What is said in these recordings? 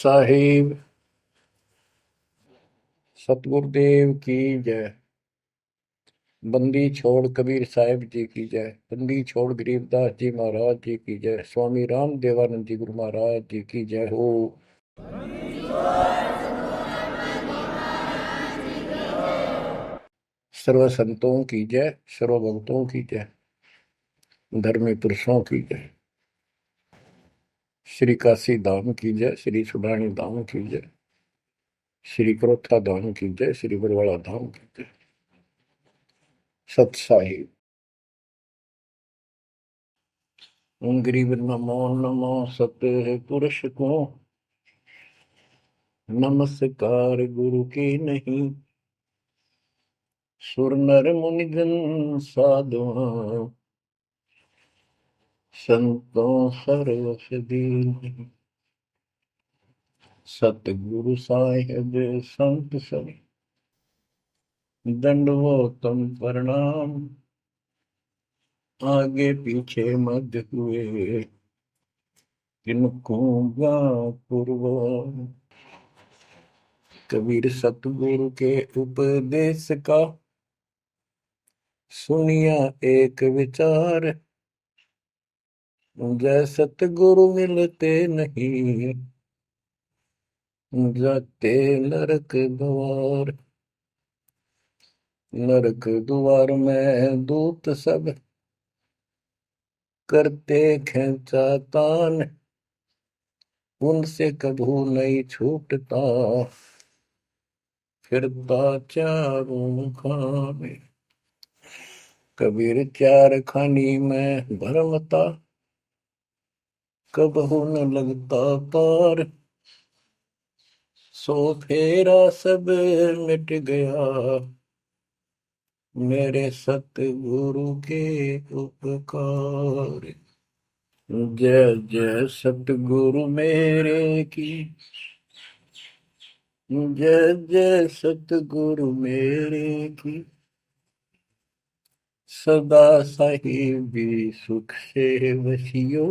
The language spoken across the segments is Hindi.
साहिब सतगुरुदेव की जय। बंदी छोड़ कबीर साहिब जी की जय। बंदी छोड़ गरीबदास जी महाराज जी की जय। स्वामी राम देवानंद जी गुरु महाराज जी की जय हो। सर्व संतों की जय, सर्व भक्तों की जय, धर्मी पुरुषों की जय। श्री काशी धाम की जय, श्री सुडानी धाम की जय, श्री क्रोथा धाम की जय, श्री बरवाड़ा धाम की जय। सत साहिब गरीब नमो नमो सत पुरुष को नमस्कार गुरु की नहीं। सुर नर मुनिजन साधुआ संतों सरस दीन। सतगुरु साहिब संत सब दंडवतम प्रणाम। आगे पीछे मध्य हुए किनको पूर्व। कबीर सतगुरु के उपदेश का सुनिया एक विचार। जय सतगुरु मिलते नहीं जाते नरक द्वार। नरक द्वार में दूत सब करते खेचा तान। उनसे कभू नहीं छूटता फिरता चारों खाने। कबीर चार खानी में भरमता कबहू न लगता पार। सो फेरा सब मिट गया मेरे सतगुरु के उपकार। जय जय सतगुरु मेरे की जय जय सतगुरु मेरे की। सदा साहिबी सुख से वसियो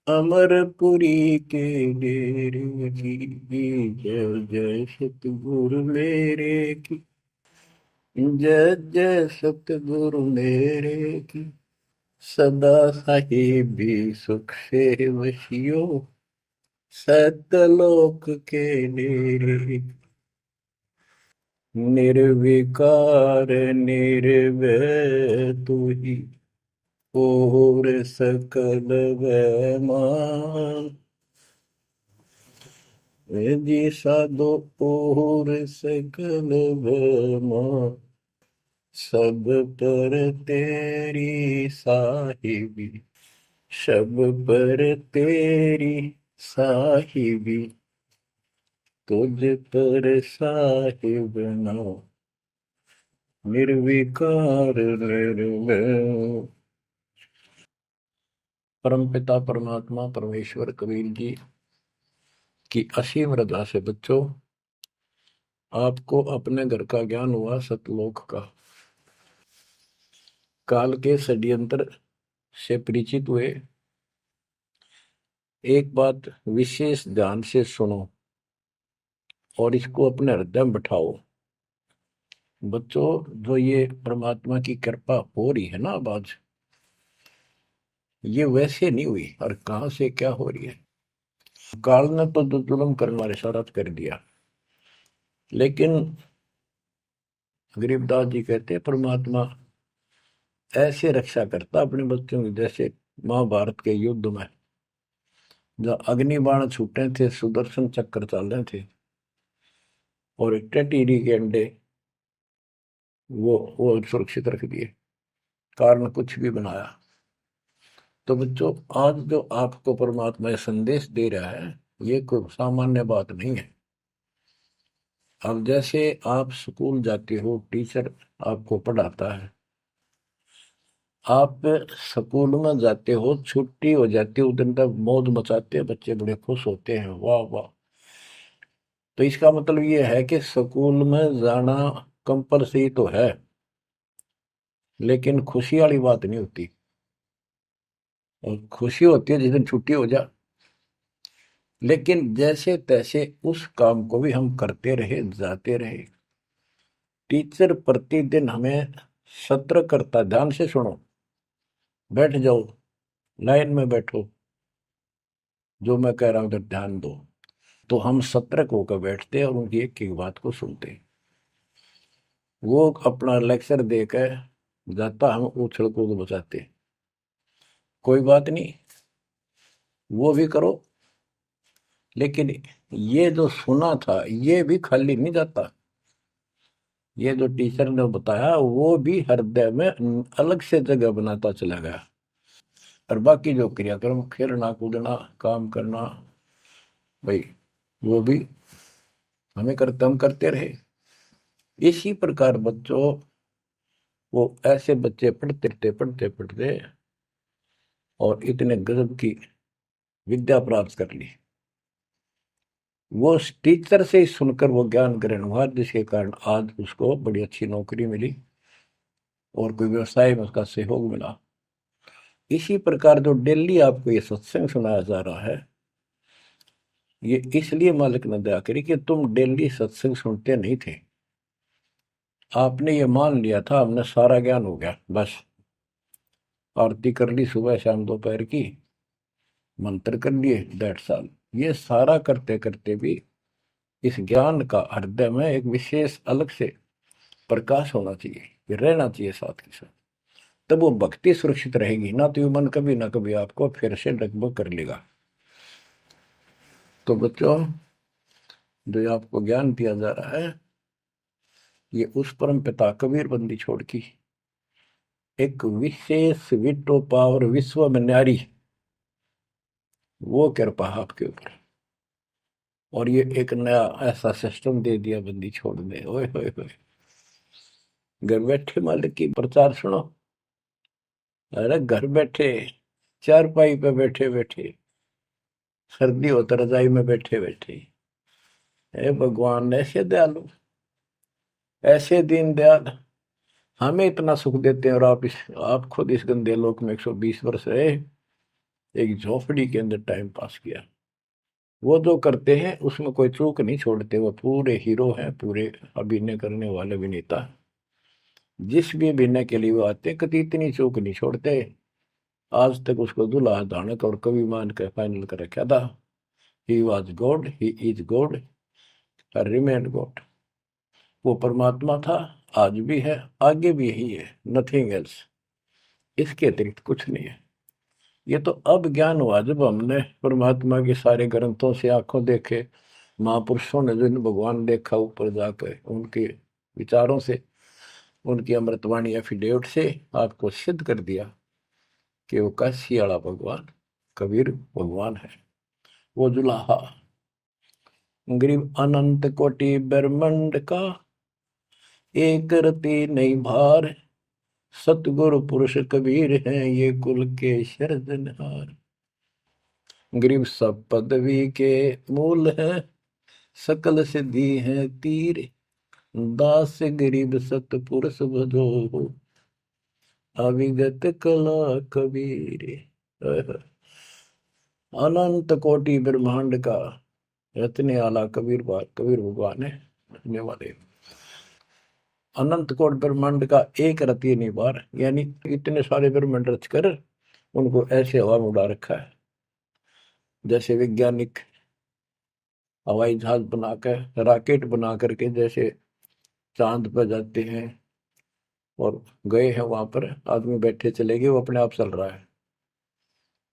अमरपुरी के डेरे की। जय जय सतगुरु मेरे की जय जय सतगुरु मेरे की। सदा साहिबी सुख से वसियो सतलोक के डेरे। निर्विकार निर्भय तू ही और सकल वैमान। जी साधो और सकल वैमान। सब पर तेरी साहिबी सब पर तेरी साहिबी। तुझ पर साहिब नाम निर्विकार निर्भय। परमपिता परमात्मा परमेश्वर कबीर जी की असीम रजा से बच्चों आपको अपने घर का ज्ञान हुआ सतलोक का। काल के षड्यंत्र से परिचित हुए। एक बात विशेष ध्यान से सुनो और इसको अपने हृदय में बिठाओ। बच्चों जो ये परमात्मा की कृपा हो रही है ना अब आज, ये वैसे नहीं हुई और कहां से क्या हो रही है। काल ने तो जुल्म करने वाले सारा कर दिया, लेकिन गरीबदास जी कहते हैं परमात्मा ऐसे रक्षा करता अपने बच्चों की, जैसे महाभारत के युद्ध में जब अग्निबाण छूटे थे, सुदर्शन चक्र चल रहे थे और टिड्डी के अंडे वो सुरक्षित रख दिए, कारण कुछ भी बनाया। तो बच्चों आज जो आपको परमात्मा संदेश दे रहा है ये कोई सामान्य बात नहीं है। अब जैसे आप स्कूल जाते हो, टीचर आपको पढ़ाता है, आप स्कूल में जाते हो, छुट्टी हो जाती है, उस दिन तक मौज मचाते हैं, बच्चे बड़े खुश होते हैं, वाह वाह। तो इसका मतलब ये है कि स्कूल में जाना कंपलसरी तो है, लेकिन खुशी वाली बात नहीं होती। और खुशी होती है जिस दिन छुट्टी हो जाए। लेकिन जैसे तैसे उस काम को भी हम करते रहे, जाते रहे। टीचर प्रतिदिन हमें सत्र करता, ध्यान से सुनो, बैठ जाओ, लाइन में बैठो, जो मैं कह रहा हूं उधर ध्यान दो। तो हम सतर्क होकर बैठते और उनकी एक एक बात को सुनते। वो अपना लेक्चर देकर जाता, हम उछल कूद बचाते। कोई बात नहीं, वो भी करो, लेकिन ये जो सुना था ये भी खाली नहीं जाता। ये जो टीचर ने बताया वो भी हृदय में अलग से जगह बनाता चला गया। और बाकी जो क्रियाक्रम, खेलना कूदना, काम करना, भाई वो भी हम करते रहे। इसी प्रकार बच्चों, वो ऐसे बच्चे पढ़ते और इतने गजब की विद्या प्राप्त कर ली। वो उस टीचर से ही सुनकर वो ज्ञान ग्रहण हुआ, जिसके कारण आज उसको बड़ी अच्छी नौकरी मिली और कोई व्यवसाय में उसका सहयोग मिला। इसी प्रकार जो डेली आपको ये सत्संग सुनाया जा रहा है, ये इसलिए मालिक ने दया करी कि तुम डेली सत्संग सुनते नहीं थे। आपने ये मान लिया था हमने सारा ज्ञान हो गया, बस आरती कर ली सुबह शाम दोपहर की, मंत्र कर लिए, डेढ़ साल। ये सारा करते करते भी इस ज्ञान का हृदय में एक विशेष अलग से प्रकाश होना चाहिए, ये रहना चाहिए साथ के साथ। तब वो भक्ति सुरक्षित रहेगी, ना तो ये मन कभी ना कभी आपको फिर से डगमग कर लेगा। तो बच्चों, जो आपको ज्ञान दिया जा रहा है, ये उस परम पिता कबीर बंदी छोड़ की एक विशेष विटो पावर विश्व में न्यारी, वो कृपा आपके ऊपर। और ये एक नया ऐसा सिस्टम दे दिया बंदी छोड़ दे। ओए होए होए, घर बैठे मालिक की प्रचार सुनो। अरे घर बैठे, चारपाई पे बैठे बैठे, सर्दी हो तो रजाई में बैठे बैठे, हे भगवान ऐसे दयालु, ऐसे दीन दयाल, हमें इतना सुख देते हैं। और आप खुद इस गंदे लोक में 120 वर्ष रहे, एक झोपड़ी के अंदर टाइम पास किया। वो जो करते हैं उसमें कोई चूक नहीं छोड़ते, वो पूरे हीरो हैं, पूरे अभिनय करने वाले अभिनेता। जिस भी अभिनय के लिए वो आते कभी इतनी चूक नहीं छोड़ते। आज तक उसको दुल्हा दानक और कवि मान के फाइनल कर रखा था। He was God, he is God, remain God. वो परमात्मा था, आज भी है, आगे भी यही है, नथिंग एल्स। इसके अतिरिक्त कुछ नहीं है। ये तो अब ज्ञान हुआ जब हमने परमात्मा के सारे ग्रंथों से आंखों देखे, महापुरुषों ने जिन भगवान देखा ऊपर जाकर, उनके विचारों से, उनकी अमृतवाणी एफिडेविट से आपको सिद्ध कर दिया कि वो काशी वाला भगवान कबीर भगवान है। वो जुलाहा गरीब अनंत कोटि ब्रह्मांड का एक रति नहीं भार, सतगुरु पुरुष कबीर हैं ये कुल के सिरजनहार। गरीब सब पदवी के मूल है, सकल सिद्धि है तीर, दास गरीब सतपुरुष भजो, अविगत कला कबीर। अनंत कोटि ब्रह्मांड का रचने वाला कबीर भगवान है, रचने वाले। अनंत कोट ब्रह्मांड का एक रति निवार, यानी इतने सारे ब्रह्मांड रचकर उनको ऐसे हवा में उड़ा रखा है। जैसे वैज्ञानिक हवाई जहाज बनाकर, रॉकेट बना करके जैसे चांद पर जाते हैं और गए हैं, वहां पर आदमी बैठे चले गए, वो अपने आप चल रहा है।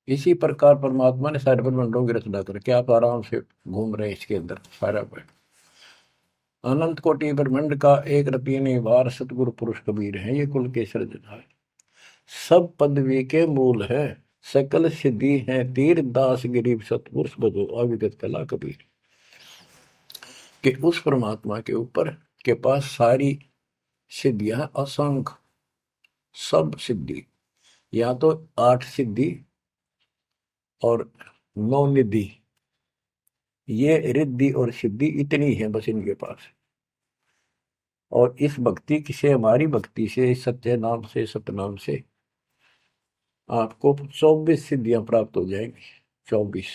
इसी प्रकार परमात्मा ने सारे ब्रह्मांडों की रचना करके आप आराम से घूम रहे हैं इसके अंदर सारा पर। अनंत कोटि ब्रह्मांड का एक रति निवार, सतगुरु पुरुष कबीर है ये कुल के सिरजनहार। सब पदवी के मूल है, सकल सिद्धि है तीर, दास गरीब सतपुरुष भजो, अविगत कला कबीर। कि उस परमात्मा के ऊपर के पास सारी सिद्धियां, असंख्य सब सिद्धि, या तो 8 सिद्धि और 9 निधि, ये रिद्धि और सिद्धि इतनी है बस इनके पास। और इस भक्ति से, हमारी भक्ति से, सत्य नाम से, सतनाम से आपको 24 सिद्धियां प्राप्त हो जाएंगी। 24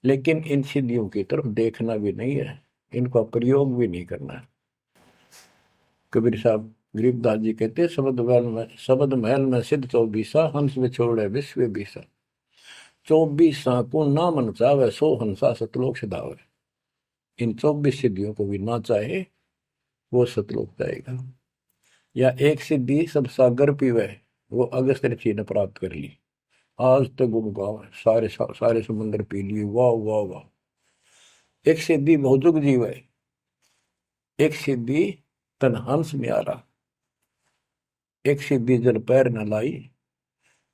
लेकिन इन सिद्धियों की तरफ देखना भी नहीं है, इनका प्रयोग भी नहीं करना है। कबीर साहब गरीबदास जी कहते हैं, शब्द महल में सिद्ध चौबीसा, हंस विछोड़े विश्व बीसा। 24 को ना मन चावे, 100 हंसा सतलोक सिधावे। इन 24 सिद्धियों को भी ना चाहे वो सतलोक जाएगा। या एक सिद्धि सब सागर पीवे, वो अगस्त ऋषि ने प्राप्त कर ली। आज तक गुण गाओ, सारे समुद्र पी लिए, वाह वाह वाह। एक सिद्धि बहुजुग जीव है, एक सिद्धि तन हंस न्यारा, एक सिद्धि जल पैर न लाई,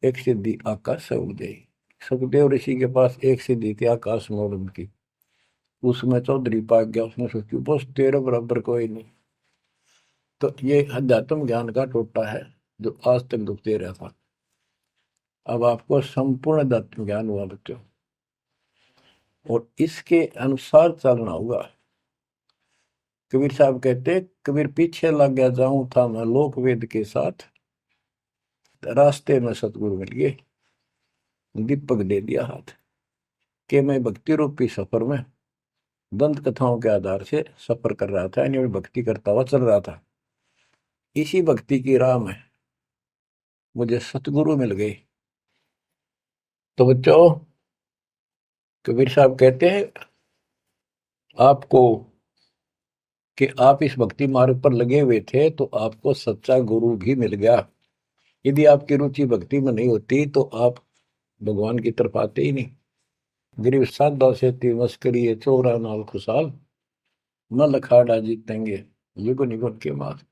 एक सिद्धि आकाश से उड़ गई। सुखदेव ऋषि के पास एक सिद्धि थी आकाश में उड़न की, उसमें चौधरी पाक गया, उसने सोची बस तेरे बराबर कोई नहीं। तो ये अध्यात्म ज्ञान का टोटा है जो आज तक दुख दे रहा था। अब आपको संपूर्ण अध्यात्म ज्ञान हुआ बच्चों, और इसके अनुसार चलना होगा। कबीर साहब कहते, कबीर पीछे लग गया जाऊं था मैं लोक वेद के साथ, रास्ते में सतगुरु मिल गए, दीपक दे दिया हाथ, कि मैं भक्ति रूपी सफर में दंत कथाओं के आधार से सफर कर रहा था, यानी भक्ति करता हुआ चल रहा था। इसी भक्ति की राह में मुझे सतगुरु मिल गए। तो बच्चों, कबीर साहब कहते हैं आपको कि आप इस भक्ति मार्ग पर लगे हुए थे तो आपको सच्चा गुरु भी मिल गया। यदि आपकी रुचि भक्ति में नहीं होती तो आप भगवान की तरफ आते ही नहीं। गरीब साधा से मस्करी है चोरा नाल खुशाल, न लखाड़ा जीतेंगे युग निगुण के मार।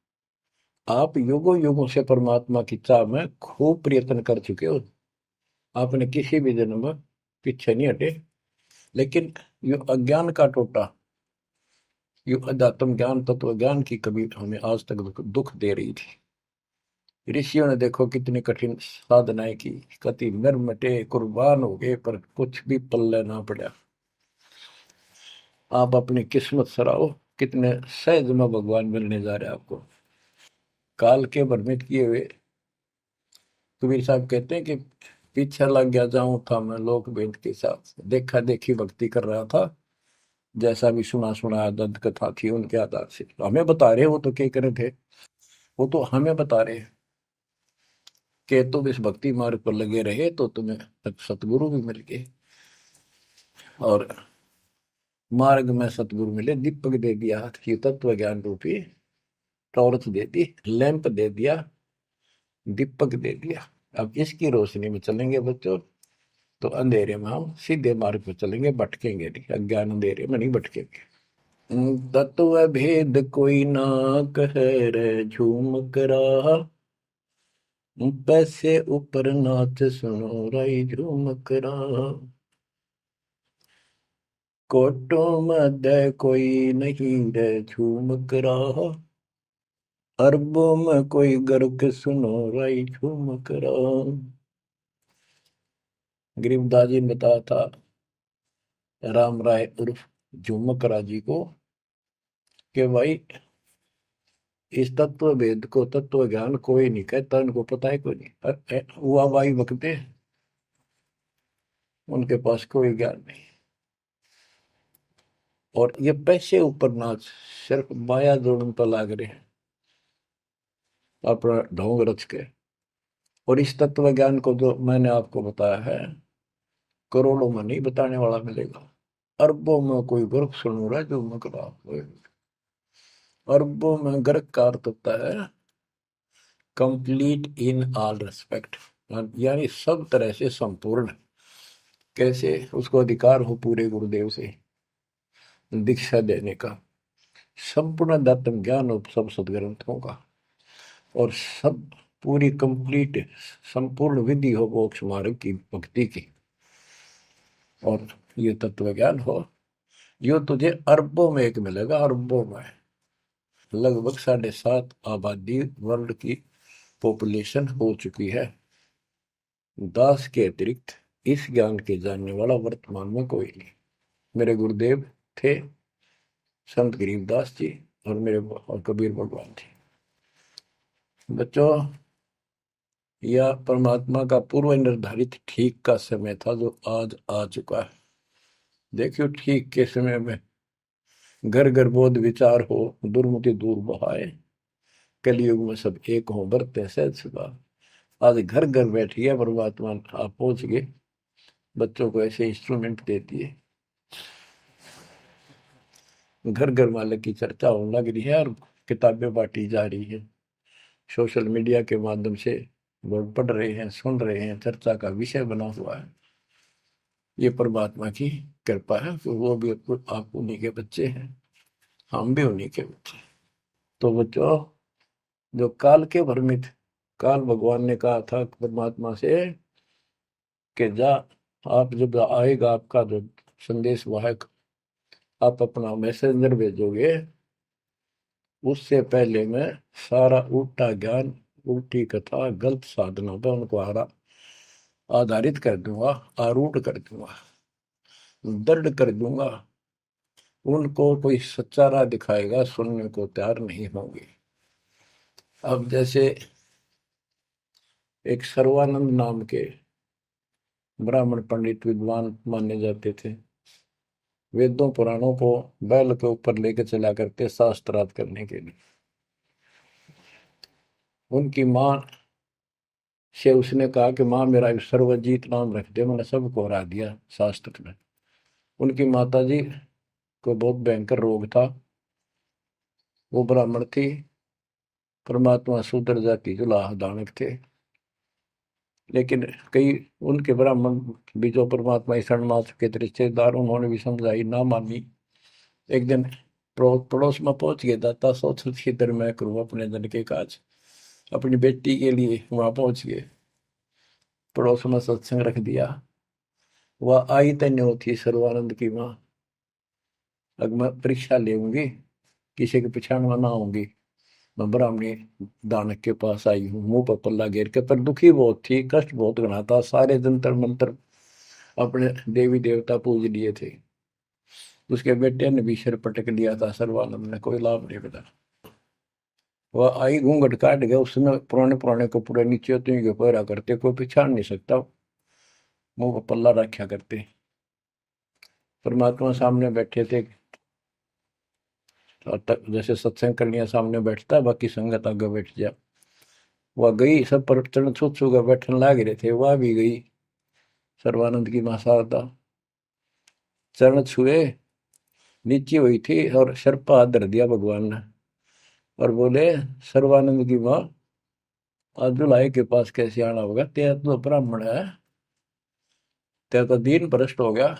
आप युगों युगों से परमात्मा की चाह में खूब प्रयत्न कर चुके हो, आपने किसी भी जन्म में पीछे नहीं हटे। लेकिन यो अज्ञान का टोटा, यो अध्यात्म ज्ञान तत्व ज्ञान की कभी हमें आज तक दुख दे रही थी। ऋषियों ने देखो कितनी कठिन साधनाएं की, कति मिटे कुर्बान हो गए, पर कुछ भी पल्ले ना पड़ा। आप अपनी किस्मत सराहो, कितने सहज में भगवान मिलने जा रहे हैं आपको। काल के भ्रमित किए हुए कबीर साहब कहते हैं कि पीछे लग गया जाऊं था मैं लोक वेद के साथ, देखा देखी भक्ति कर रहा था, जैसा भी सुना सुना दंत कथा थी उनके आधार से। तो हमें बता रहे, वो तो क्या करे थे, वो तो हमें बता रहे कि तुम इस भक्ति मार्ग पर लगे रहे तो तुम्हें सतगुरु भी मिल गए। और मार्ग में सतगुरु मिले, दीपक दे दिया हाथ की, तत्व ज्ञान रूपी टॉर्च दे दी, लैंप दे दिया, दीपक दे दिया। अब इसकी रोशनी में चलेंगे बच्चों तो अंधेरे में हम सीधे मार्ग पर चलेंगे, भटकेंगे नहीं, अज्ञान अंधेरे में नहीं भटकेंगे। तत्व भेद कोई ना कहे रे झूम करा, पैसे ऊपर नाच सुनो राई झूम करा। कोटों मध्य कोई नहीं रे झूम करा, अरबों में कोई गर्क सुनो राई झूम करा। गरीबदास जी ने बताया था राम राय उर्फ झूमकरा जी को कि भाई इस तत्व भेद को, तत्व ज्ञान कोई नहीं कहता, उनको पता है कोई नहीं, हुआ भाई बकते उनके पास कोई ज्ञान नहीं। और ये पैसे ऊपर नाच, सिर्फ माया जोड़न पर लाग रहे हैं अपना ढोंग रच के। और इस तत्व ज्ञान को जो मैंने आपको बताया है, करोड़ों में नहीं बताने वाला मिलेगा, अरबों में कोई गर्क सुन रहा है जो मकरा। अरबों में गर्क का अर्थ होता है कंप्लीट इन ऑल रेस्पेक्ट, यानी सब तरह से संपूर्ण। कैसे उसको अधिकार हो पूरे गुरुदेव से दीक्षा देने का, संपूर्ण अध्यात्म ज्ञान हो सब सदग्रंथों का, और सब पूरी कंप्लीट संपूर्ण विधि हो मोक्ष मार्ग की भक्ति की, और ये तत्व ज्ञान हो, यो तुझे अरबों में एक मिलेगा, अरबों में। लगभग 7.5 आबादी वर्ल्ड की पॉपुलेशन हो चुकी है। दास के अतिरिक्त इस ज्ञान के जानने वाला वर्तमान में कोई नहीं। मेरे गुरुदेव थे संत गरीबदास जी, और मेरे और कबीर भगवान जी। बच्चों, यह परमात्मा का पूर्व निर्धारित ठीक का समय था जो आज आ चुका है। देखियो ठीक के समय में घर घर बोध विचार हो, दुर्मति दूर बहाए, कलयुग में सब एक हो बरते सहज सुभा। आज घर घर बैठी है परमात्मा, आप पहुंच गए, बच्चों को ऐसे इंस्ट्रूमेंट देती है, घर घर मालिक की चर्चा होने लग रही है और किताबें बांटी जा रही है, सोशल मीडिया के माध्यम से लोग पढ़ रहे हैं, सुन रहे हैं, चर्चा का विषय बना हुआ है। ये परमात्मा की कृपा है कि वो भी आप उन्हीं के बच्चे हैं, हम भी उन्हीं के बच्चे। तो बच्चों, जो काल के भ्रमित, काल भगवान ने कहा था परमात्मा से कि जा, आप जब आएगा आपका जो संदेश वाहक, आप अपना मैसेंजर भेजोगे, उससे पहले मैं सारा उल्टा ज्ञान, उल्टी कथा, गलत साधनों पर उनको आधारित कर दूंगा, आरूढ़ कर दूंगा, दृढ़ कर दूंगा। उनको कोई सच्चा राह दिखाएगा, सुनने को तैयार नहीं होंगे। अब जैसे एक सर्वानंद नाम के ब्राह्मण पंडित विद्वान माने जाते थे, वेदों पुराणों को बैल के ऊपर लेकर चला करते शास्त्रार्थ करने के लिए। उनकी माँ से उसने कहा कि माँ मेरा सर्वजीत नाम रख दे, मैंने सबको हरा दिया शास्त्र में। उनकी माता जी को बहुत भयंकर रोग था, वो ब्राह्मण थी, परमात्मा शूद्र जाति जुलाहा दानक थे, लेकिन कई उनके ब्राह्मण भी जो परमात्मा ईश्वर मात्र के रिश्तेदार, उन्होंने भी समझाई, ना मानी। एक दिन पड़ोस में पहुंच गया, दाता सोच किधर मैं करूँ अपने धन के काज, अपनी बेटी के लिए वहां पहुंच गए, पड़ोस में सत्संग रख दिया। वह आई तन्यो थी सर्वानंद की माँ, अब मैं परीक्षा लेंगी, किसी के पिछाड़ में ना आऊंगी, मैं ब्राह्मणी दानक के पास आई हूँ, मुंह पर पल्ला घेर के, पर दुखी बहुत थी, कष्ट बहुत घना था, सारे जंतर मंत्र अपने देवी देवता पूज लिए थे, उसके बेटे ने भी सिर पटक लिया था, सर्वानंद ने कोई लाभ नहीं मिला। वह आई, घूंघट काट गया, उसमें पुराने पुराने कपड़े नीचे तुम के पहरा करते, कोई पिछाड़ नहीं सकता, मुंह पर पल्ला रखा करते। परमात्मा सामने बैठे थे, और जैसे सत्संग करने सामने बैठता है, बाकी संगत आगे बैठ जा। वह गई, सब पर चरण छू छू कर बैठने लग रहे थे, वह भी गई, सर्वानंद की मां शारदा, चरण छुए, नीचे हुई थी और सर पर हाथ धर दिया भगवान ने, और बोले, सर्वानंद की मां, आज दुल्हाई के पास कैसे आना होगा, तेरा तो ब्राह्मण है, तेरा तो दीन भ्रष्ट हो गया।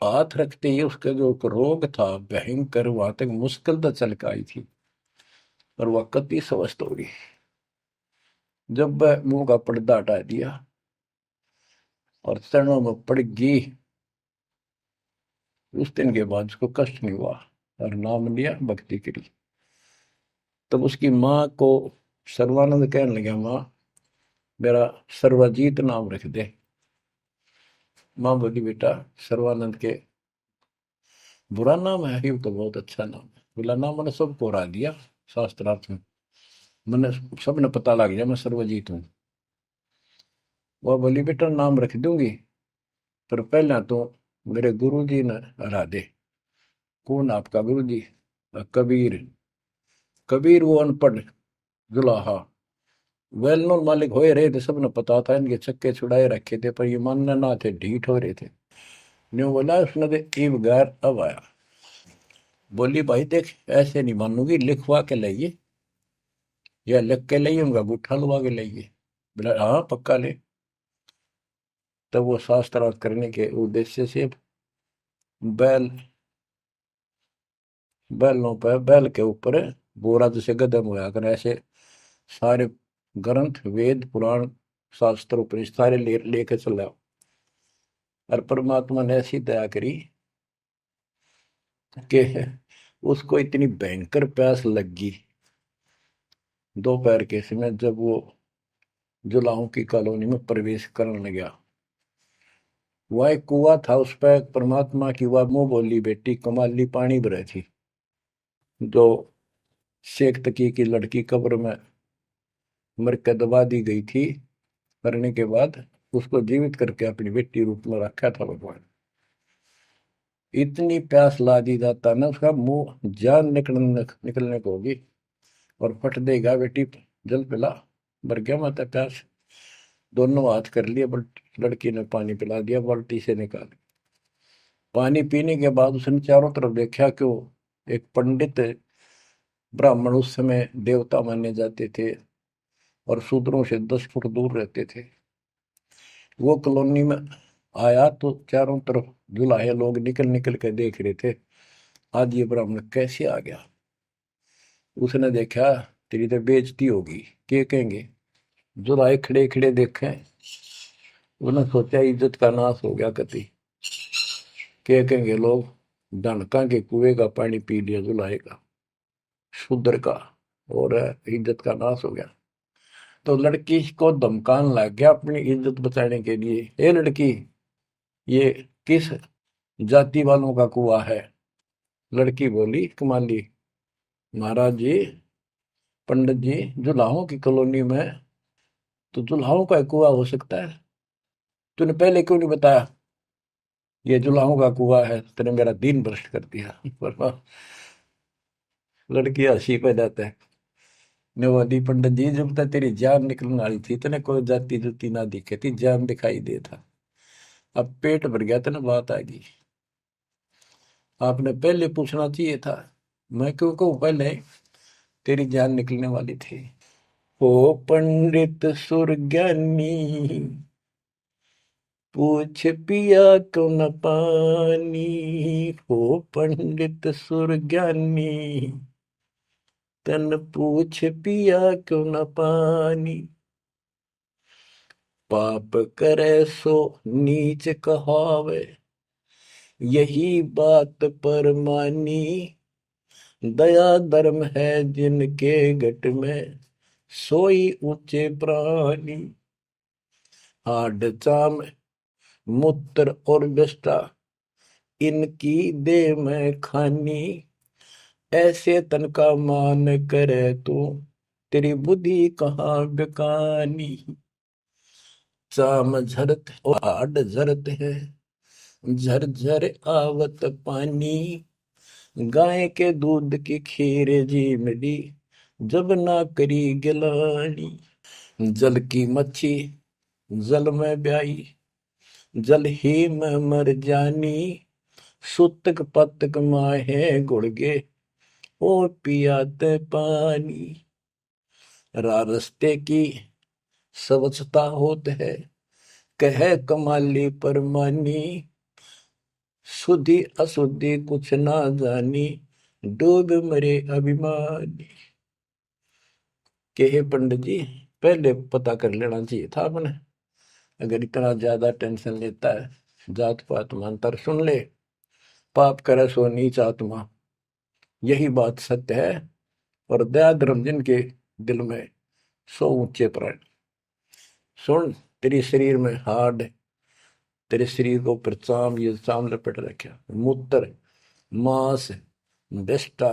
हाथ रखते ही उसका जो रोग था भयंकर, वहां तक मुश्किल तो चल के आई थी, और वह कति स्वस्थ हो गई। जब वह मुंह का पर्दा हटा दिया और चरणों में पड़ गई, उस दिन के बाद उसको कष्ट नहीं हुआ, और नाम लिया, भक्ति करी। तब उसकी माँ को सर्वानंद कहने लगा, माँ मेरा सर्वजीत नाम रख दे। माँ बोली, बेटा सर्वानंद के बुरा नाम है, ही तो बहुत अच्छा नाम है। बोला, नाम मैंने सबको हरा दिया शास्त्रार्थ में, मैंने सबने पता लग गया मैं सर्वजीत हूँ। वह बोली, बेटा नाम रख दूंगी, पर पहले तो मेरे गुरु जी ने हरा दे। कौन आपका गुरु जी? कबीर। कबीर वो अनपढ़ जुलाहा, वेल नोन मालिक हो रहे थे, सबने पता था, इनके चक्के छुड़ाए रखे थे, पर ये मानने ना थे, ढीठ हो रहे थे। न्यू बोला उसने, तो ईब गैर अब आया। बोली, भाई देख ऐसे नहीं मानूंगी, लिखवा के लाइए, या लिख के लाइए, उनका गुट्ठा लुआ के लाइए। बोला, हाँ पक्का ले। तब वो शास्त्रार्थ करने के उद्देश्य से बैल, बैलों पर, बैल के ऊपर बोरा जैसे गदम होया कर, ऐसे सारे ग्रंथ, वेद, पुराण, शास्त्र, उपनिषद सारे लेके चला। और परमात्मा ने ऐसी दया करी कि उसको इतनी भयंकर प्यास लगी दोपहर के समय, जब वो जुलाहों की कॉलोनी में प्रवेश करने गया। वह एक कुआ था, उस पर परमात्मा की वह मुंह बोली बेटी कमाली पानी भरे थी, जो शेख तकी की लड़की कब्र में मर के दबा दी गई थी, करने के बाद उसको जीवित करके अपनी बेटी रूप में रखा था भगवान। इतनी प्यास ला दी जाता ना, उसका मुंह जान निकलने को होगी और फट देगा बेटी, जल पिला। भर गया माता प्यास। दोनों हाथ कर लिए, बट लड़की ने पानी पिला दिया बाल्टी से निकाल। पानी पीने के बाद उसने चारों तरफ देखा, क्यों एक पंडित ब्राह्मण उस समय देवता माने जाते थे और शूद्रों से 10 फुट दूर रहते थे, वो कॉलोनी में आया तो चारों तरफ जुलाहे लोग निकल निकल के देख रहे थे, आज ये ब्राह्मण कैसे आ गया। उसने देखा, तेरी तो बेइज्जती होगी, क्या कहेंगे। जुलाहे खड़े खड़े देखे, उन्होंने सोचा इज्जत का नाश हो गया कति, क्या कहेंगे लोग, डनका के कुएं का पानी पी लिया जुलाहे का, शूद्र का, और इज्जत का नाश हो गया। तो लड़की को धमकाने लग गया अपनी इज्जत बचाने के लिए, ए लड़की, ये किस जाति वालों का कुआं है। लड़की बोली कमाली, महाराज जी, पंडित जी, जुलाहों की कॉलोनी में तो जुलाहों का कुआं हो सकता है, तूने पहले क्यों नहीं बताया ये जुलाहों का कुआं है, तेने मेरा दिन भ्रष्ट कर दिया। पर लड़की हंसी पे जाता है, ने बोली पंडित जी, जब तक तेरी जान निकलने वाली थी तेने कोई जाति जुती ना दिखे थी, जान दिखाई दे था, अब पेट भर गया तेने बात आ गई, आपने पहले पूछना चाहिए था। मैं क्यों कहूँ पहले, तेरी जान निकलने वाली थी। ओ पंडित सुरज्ञानी, पूछ पिया क्यों न पानी, हो पंडित सुरज्ञानी, तन पूछ पिया क्यों न पानी। पाप करे सो नीच कहावे, यही बात पर मानी, दया धर्म है जिनके घट में, सोई ऊंचे प्राणी। हाड चाम मूत्र और विष्ठा, इनकी दे में खानी, ऐसे तन का मान करे तू, तेरी बुद्धि कहाँ बेकानी। चाम झरत और हाड झरत है, झरझर आवत पानी, गाय के दूध की खीर जी मिली, जब ना करी गिलानी। जल की मच्छी जल में ब्याई, जल ही में मर जानी, सुतक पतक माहे गुड़गे, ओ पियाते पानी। रास्ते की स्वच्छता होत है, कह कमाली परमानी, शुद्धि अशुद्धि कुछ ना जानी, डूब मरे अभिमानी। के हे पंडित जी, पहले पता कर लेना चाहिए था अपने, अगर इतना ज्यादा टेंशन लेता है, जात पात मानतर सुन ले, पाप करे सो नीच आत्मा, यही बात सत्य है। और दया धर्म जिनके दिल में, सो ऊंचे प्राण। सुन, तेरे शरीर में हाड, तेरे शरीर को ऊपर चाम, ये चाम लपेट रखा, मूत्र मांस विष्ठा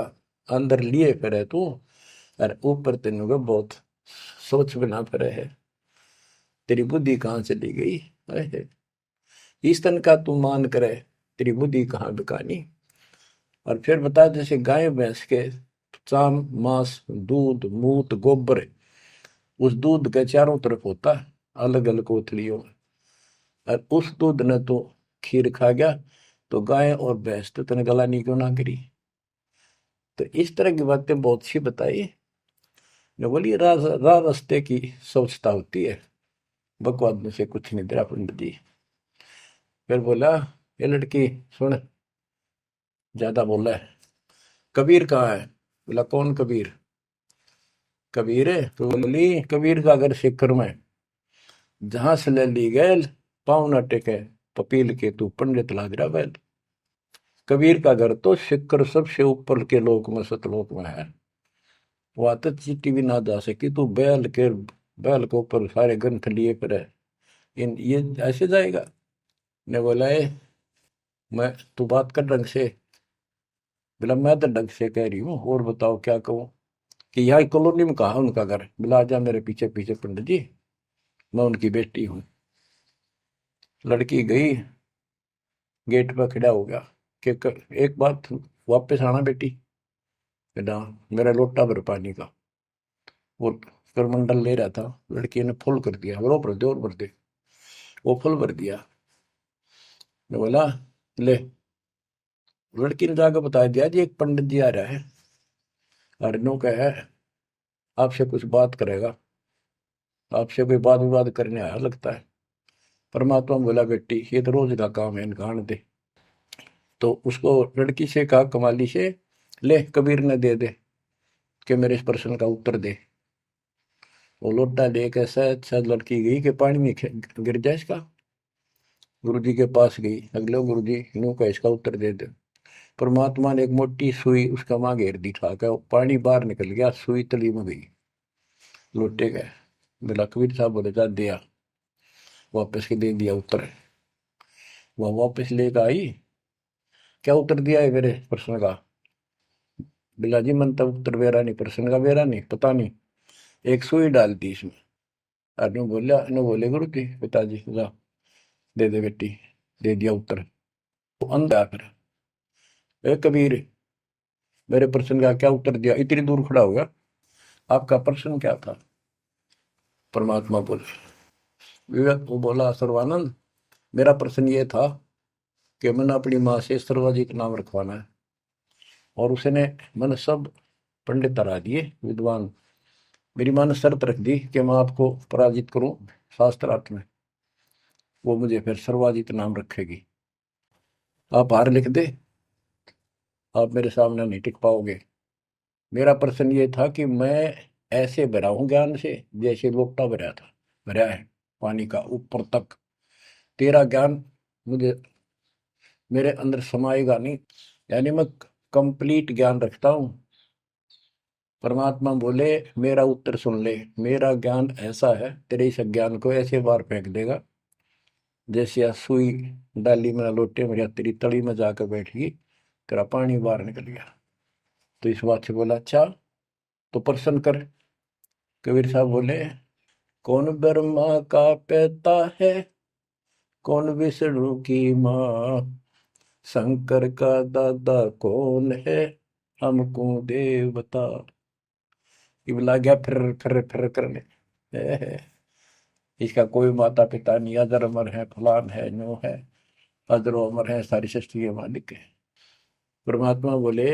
अंदर लिए फिरे तू, और ऊपर तेन को बहुत सोच बना फिरे है, तेरी बुद्धि कहाँ चली गई है। इस तन का तू मान करे, तेरी बुद्धि कहाँ बिकानी। और फिर बता, जैसे गाय भैंस के चाम मांस दूध मूत गोबर, उस दूध के चारों तरफ होता है अलग अलग कोथलियों में, और उस दूध ने तो खीर खा गया, तो गाय और भैंस तो तेने गलानी क्यों ना करी। तो इस तरह की बातें बहुत सी बताई। जो बोली रास्ते की स्वच्छता होती है, बकवाद में से कुछ नहीं तेरा पंडित जी। फिर बोला, ये लड़की सुन, ज्यादा बोला है, कबीर कहाँ है। बोला कौन कबीर। कबीर है तो बोली, कबीर का घर सिखर में, जहां से ले ली गैल, पाँव न टेके पपील के, तू पंडित लाग रहा बैल। कबीर का घर तो सिखर सबसे ऊपर के लोक में, सतलोक में है, वहां तक चीटी भी ना जा सकी, तू बैल के ऊपर सारे ग्रंथ लिए पर है, इन ये ऐसे जाएगा। ने बोला, मैं तू बात कर ढंग से। बोला मैं तो ढंग से कह रही हूँ, और बताओ क्या कहूँ। कि यहाँ कॉलोनी में कहा उनका घर। बोला जा मेरे पीछे पीछे पंडित जी, मैं उनकी बेटी हूँ। लड़की गई, गेट पर खड़ा हो गया, कि एक बात वापस आना बेटी, बेटा मेरा लोटा भर पानी का। वो करमंडल ले रहा था, लड़की ने फुल कर दिया, और भर दे और भर दे। वो फुल भर दिया। मैं बोला ले। लड़की ने जाकर बता दिया जी एक पंडित जी आ रहा है, हरनों का है, आपसे कुछ बात करेगा, आपसे कोई बात विवाद करने आया लगता है। परमात्मा बोला बेटी ये तो रोज का काम है, इनका आने दे। तो उसको लड़की से कहा कमाली से, ले कबीर ने दे दे कि मेरे इस प्रश्न का उत्तर दे। वो लोटा लेकर शायद शायद लड़की गई कि पानी में गिर जाए इसका। गुरु जी के पास गई, अगले गुरु जी यूं का इसका उत्तर दे दे। परमात्मा ने एक मोटी सुई उसका माँ घेर दी, ठाकर पानी बाहर निकल गया, सुई तली में गई, लोटे गए। बोला कबीर साहब बोले जा दिया, वापस के दे दिया उत्तर। वह वापस लेकर आई, क्या उत्तर दिया है मेरे प्रश्न का? बिला जी मन तब उत्तर बेरा नहीं, प्रश्न का बेरा नहीं, पता नहीं, एक सुई डाल दी इसमें। अनु बोला, अनु बोले गुरु जी पिताजी जा दे दे बेटी, दे दिया उत्तर। वो अंधा फिर, ए कबीर मेरे प्रश्न का क्या उत्तर दिया? इतनी दूर खड़ा हो गया, आपका प्रश्न क्या था? परमात्मा बोले, विवेक वो बोला सर्वानंद मेरा प्रश्न ये था कि मैंने अपनी माँ से सर्वाजित नाम रखवाना है, और उसने मैंने सब पंडित हरा दिए विद्वान, मेरी माँ ने शर्त रख दी कि मैं आपको पराजित करूं शास्त्रार्थ में, वो मुझे फिर सर्वाजित नाम रखेगी। आप हार लिख दे, आप मेरे सामने नहीं टिक पाओगे। मेरा प्रश्न ये था कि मैं ऐसे भरा हूं ज्ञान से जैसे लोटा भरा था, भरा है पानी का ऊपर तक। तेरा ज्ञान मुझे मेरे अंदर समाएगा नहीं, यानी मैं कंप्लीट ज्ञान रखता हूं। परमात्मा बोले मेरा उत्तर सुन ले, मेरा ज्ञान ऐसा है तेरे इस ज्ञान को ऐसे बार फेंक देगा जैसे या सुई डाली में लोटे में या तेरी तली में जाकर बैठ गई, तेरा पानी बाहर निकल गया। तो इस बात से बोला अच्छा तो प्रश्न कर। कबीर साहब बोले कौन ब्रह्मा का पिता है, कौन विष्णु की माँ, शंकर का दादा कौन है, हमको देव बता। ये बोला गया फिर करने, इसका कोई माता पिता नहीं, अजर अमर है, फलान है, नो है, अजरो अमर है, सारी सृष्टि के मालिक है। परमात्मा बोले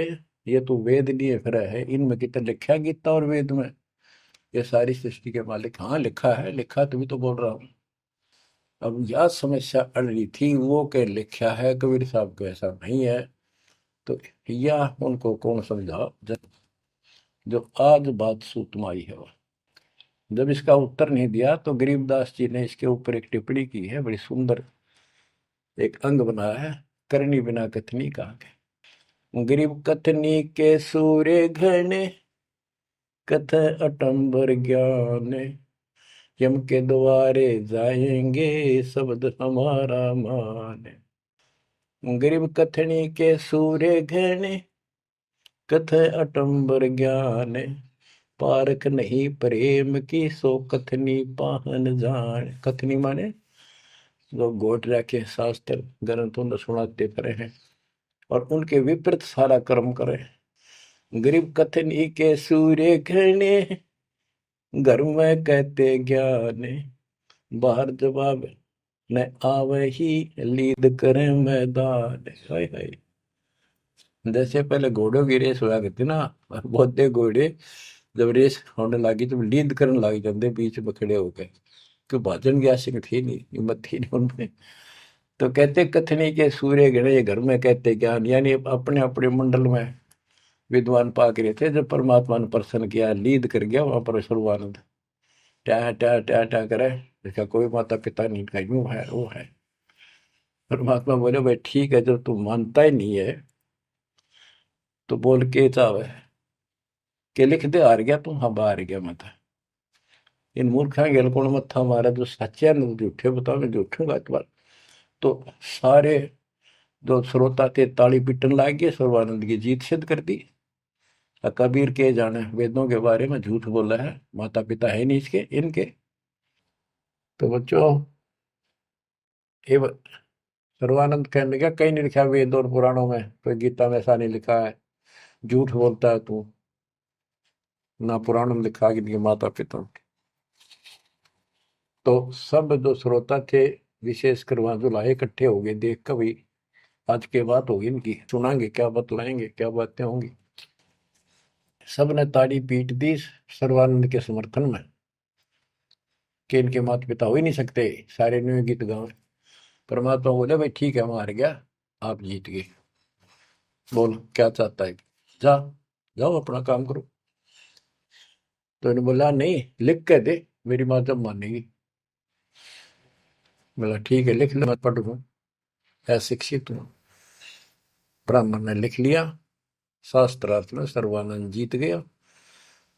ये तो वेद लिए फिर है, इनमें कितना लिखा गीता और वेद में ये सारी सृष्टि के मालिक? हाँ लिखा है, लिखा तभी तो बोल रहा हूँ। अब यह समस्या अड़ रही थी, वो के लिखा है कबीर साहब को ऐसा नहीं है, तो यह उनको कौन समझा जो आज बात सूतम आई है। जब इसका उत्तर नहीं दिया तो गरीबदास जी ने इसके ऊपर एक टिप्पणी की है, बड़ी सुंदर एक अंग बनाया है, करनी बिना कथनी कहा के। गरीब कथनी के सूर्य घने, कथ अटंबर ज्ञान, यम के द्वारे जाएंगे शब्द हमारा मान। गरीब कथनी के सूर्य घने, कथ अटंबर ज्ञान, पारख नहीं प्रेम की सो कथनी पाहन जान। कथनी माने जो गोट रखे शास्त्र ग्रंथ उन्हें सुनाते फिरे हैं और उनके विपरीत सारा कर्म करे। गरीब कथनी के सूर्य घने, घर में कहते ज्ञान, बाहर जवाब न आवे ही लीद करे मैदान। हाय हाय, जैसे पहले घोड़ों की रेस हुआ करती ना, और बहुत घोड़े जब रेस होने लगी तो लीड करने लग जाते बीच में खड़े होकर, क्यों भाजन की आशिक थी नहीं, हिम्मत थी नहीं उनमें। तो कहते कथनी के सूर्य गणे घर में कहते ज्ञान, यानी अपने अपने मंडल में विद्वान पाक रहे थे। जब परमात्मा ने प्रसन्न किया, लीद कर गया वहां पर सर्वानंद, ट्या ट्या ट्या ट्या करे, इसका कोई माता पिता नहीं, का यूं है वो है। परमात्मा बोले भाई ठीक है, जब तू मानता ही नहीं है तो बोल के चाहे के लिख दे, हार गया तू, हाँ हार गया मैं तो। इन मूर्खा गेल कौन मत्था मारा, जो सच्चे न झूठे बताओ, मैं झूठूंगा इस बार। तो सारे जो श्रोता थे ताली पीटन लाग गए, सर्वानंद की जीत सिद्ध कर दी। कबीर के जाने वेदों के बारे में झूठ बोला है, माता पिता है नहीं इसके इनके। तो बच्चों ये सर्वानंद कहने लगा कहीं नहीं लिखा वेद और पुराणों में, कोई गीता में ऐसा नहीं लिखा है, झूठ बोलता है तू, ना पुराण में लिखा कि इनके माता पिता। तो सब जो श्रोता थे, विशेषकर वहां जो लाए इकट्ठे हो गए, देख कर भाई आज के बात होगी इनकी, सुनाएंगे क्या बतलाएंगे, क्या बातें होंगी। सब ने ताड़ी पीट दी सर्वानंद के समर्थन में कि इनके माता पिता हो ही नहीं सकते, सारे न्यू गीत गाँव। परमात्मा बोले भाई ठीक है, मार गया, आप जीत गए, बोल क्या चाहता है, जा, जाओ अपना काम करो। तो इन्होंने बोला नहीं, लिख के दे, मेरी माँ जब मानेगी। बोला ठीक है, लिख ले, मैं पढ़ लूँ, अशिक्षित हूँ। ब्राह्मण ने लिख लिया, शास्त्रार्थ में सर्वानंद जीत गया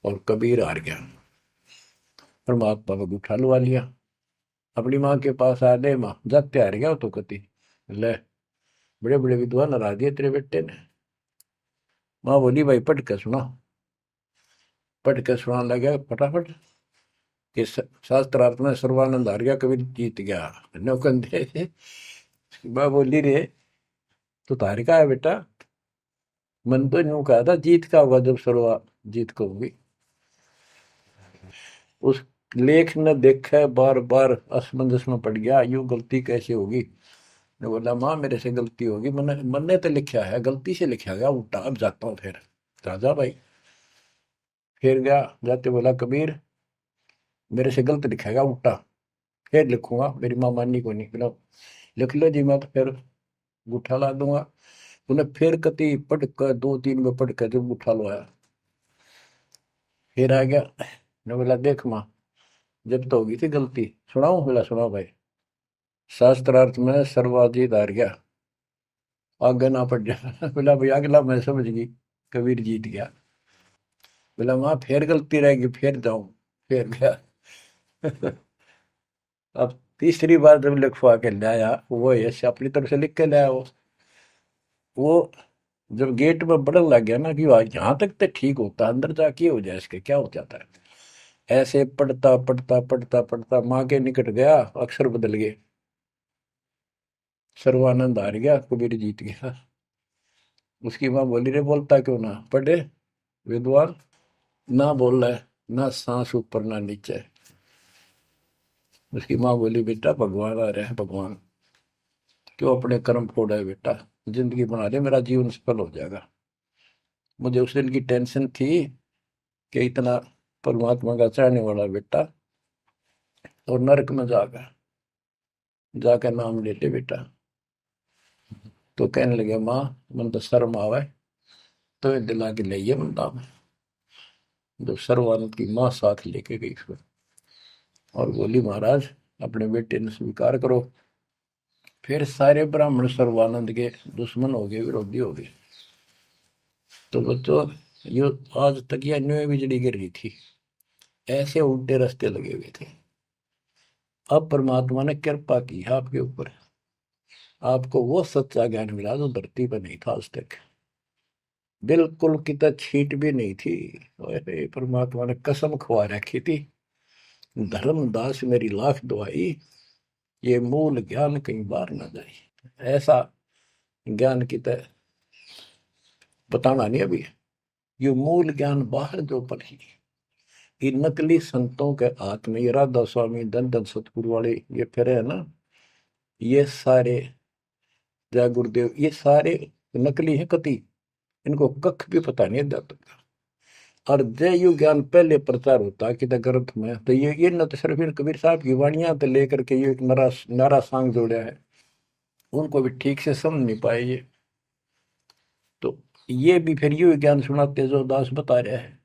और कबीर हार गया। परमात्मा को उठा लुआ लिया, अपनी माँ के पास आ गए, माँ जाते हार गया तो कति ले, बड़े बड़े विद्वान हरा दिए तेरे बेटे ने। माँ बोली भाई पढ़ के सुना, पढ़ के सुनाने लगा फटाफट कि शास्त्रार्थ में सर्वानंद हार गया, कबीर जीत गया। नौकंदे माँ बोली रे तो तार का है बेटा, मन तो यूं कहा था जीत का होगा जब सर्वा जीत को होगी। उस लेख ने देखा, बार बार असमंजस में पड़ गया, यूं गलती कैसे होगी। ने बोला माँ मेरे से गलती होगी, मैंने मैंने तो लिखा है, गलती से लिखा गया उल्टा, अब जाता हूँ फिर। राजा भाई फिर गया, जाते बोला कबीर मेरे से गलत लिखेगा उल्टा, फिर लिखूंगा, मेरी माँ माननी को नहीं। बोला लिख लो जी, मैं तो फिर गुठा ला दूंगा। उन्हें फिर कति पढ़ कर, दो तीन में पढ़ कर जब गुठा लो आया, फिर आ गया। ने बोला देख माँ, जब तो होगी थी गलती, सुनाऊं? बोला सुनाओ भाई। शास्त्रार्थ में सर्वाधिक हार गया, आगे ना पड़ जा। बोला भाई अगला मैं समझ गई, कबीर जीत गया। बोला वहां फिर गलती रहेगी, फिर जाऊं, फिर गया। अब तीसरी बार जब लिखवा के लाया, वो यश अपनी तरफ से लिख के लाया, वो जब गेट में बढ़न लग गया ना कि यहाँ तक तो ठीक होता, अंदर जाके हो जाए इसके क्या हो जाता है। ऐसे पढ़ता पढ़ता पढ़ता पढ़ता माँ के निकट गया, अक्षर बदल गए, सर्वानंद हार गया, कबीर जीत गया। उसकी माँ बोली रे बोलता क्यों ना, पढ़े विद्वान, ना बोल रहा है, ना सांस ऊपर ना नीचे। उसकी माँ बोली बेटा भगवान आ रहे हैं, भगवान क्यों अपने कर्म फोड़ा है बेटा, जिंदगी बना ले, मेरा जीवन सफल हो जाएगा। मुझे उस दिन की टेंशन थी कि इतना परमात्मा का चाहने वाला बेटा और नरक में जाकर नाम ले ले बेटा। तो कहने लगे माँ मन तो शर्म आवे, तो ये दिला के ले बंदा में। जो सर्वानंद की माँ साथ लेके गई फिर, और बोली महाराज अपने बेटे ने स्वीकार करो। फिर सारे ब्राह्मण सर्वानंद के दुश्मन हो गए, विरोधी हो गए। तो बच्चों ये आज तक यह न्यू बिजली गिर रही थी, ऐसे उल्टे रास्ते लगे हुए थे। अब परमात्मा ने कृपा की है आपके ऊपर, आपको वो सच्चा ज्ञान मिला जो धरती पर नहीं था आज तक, बिल्कुल कितना छीट भी नहीं थी। ओए परमात्मा ने कसम खवा रखी थी, धर्मदास मेरी लाख दुआई, ये मूल ज्ञान कहीं बार ना जाए। ऐसा ज्ञान की तरह बताना नहीं अभी, ये मूल ज्ञान बाहर जो पढ़ी, ये नकली संतों के हाथ में, ये राधा स्वामी धन धन सतगुरु वाले ये फिर है ना, ये सारे जय गुरुदेव, ये सारे नकली है कति, इनको कख भी पता नहीं अध्यात्म का। और जय यु ज्ञान पहले प्रचार होता कि ग्रंथ में, तो ये न तो सिर्फ कबीर साहब की वाणियां तो लेकर के ये एक नारा सांग जोड़ा है, उनको भी ठीक से समझ नहीं पाए ये। तो ये भी फिर यू ज्ञान सुनाते जो दास बता रहे हैं,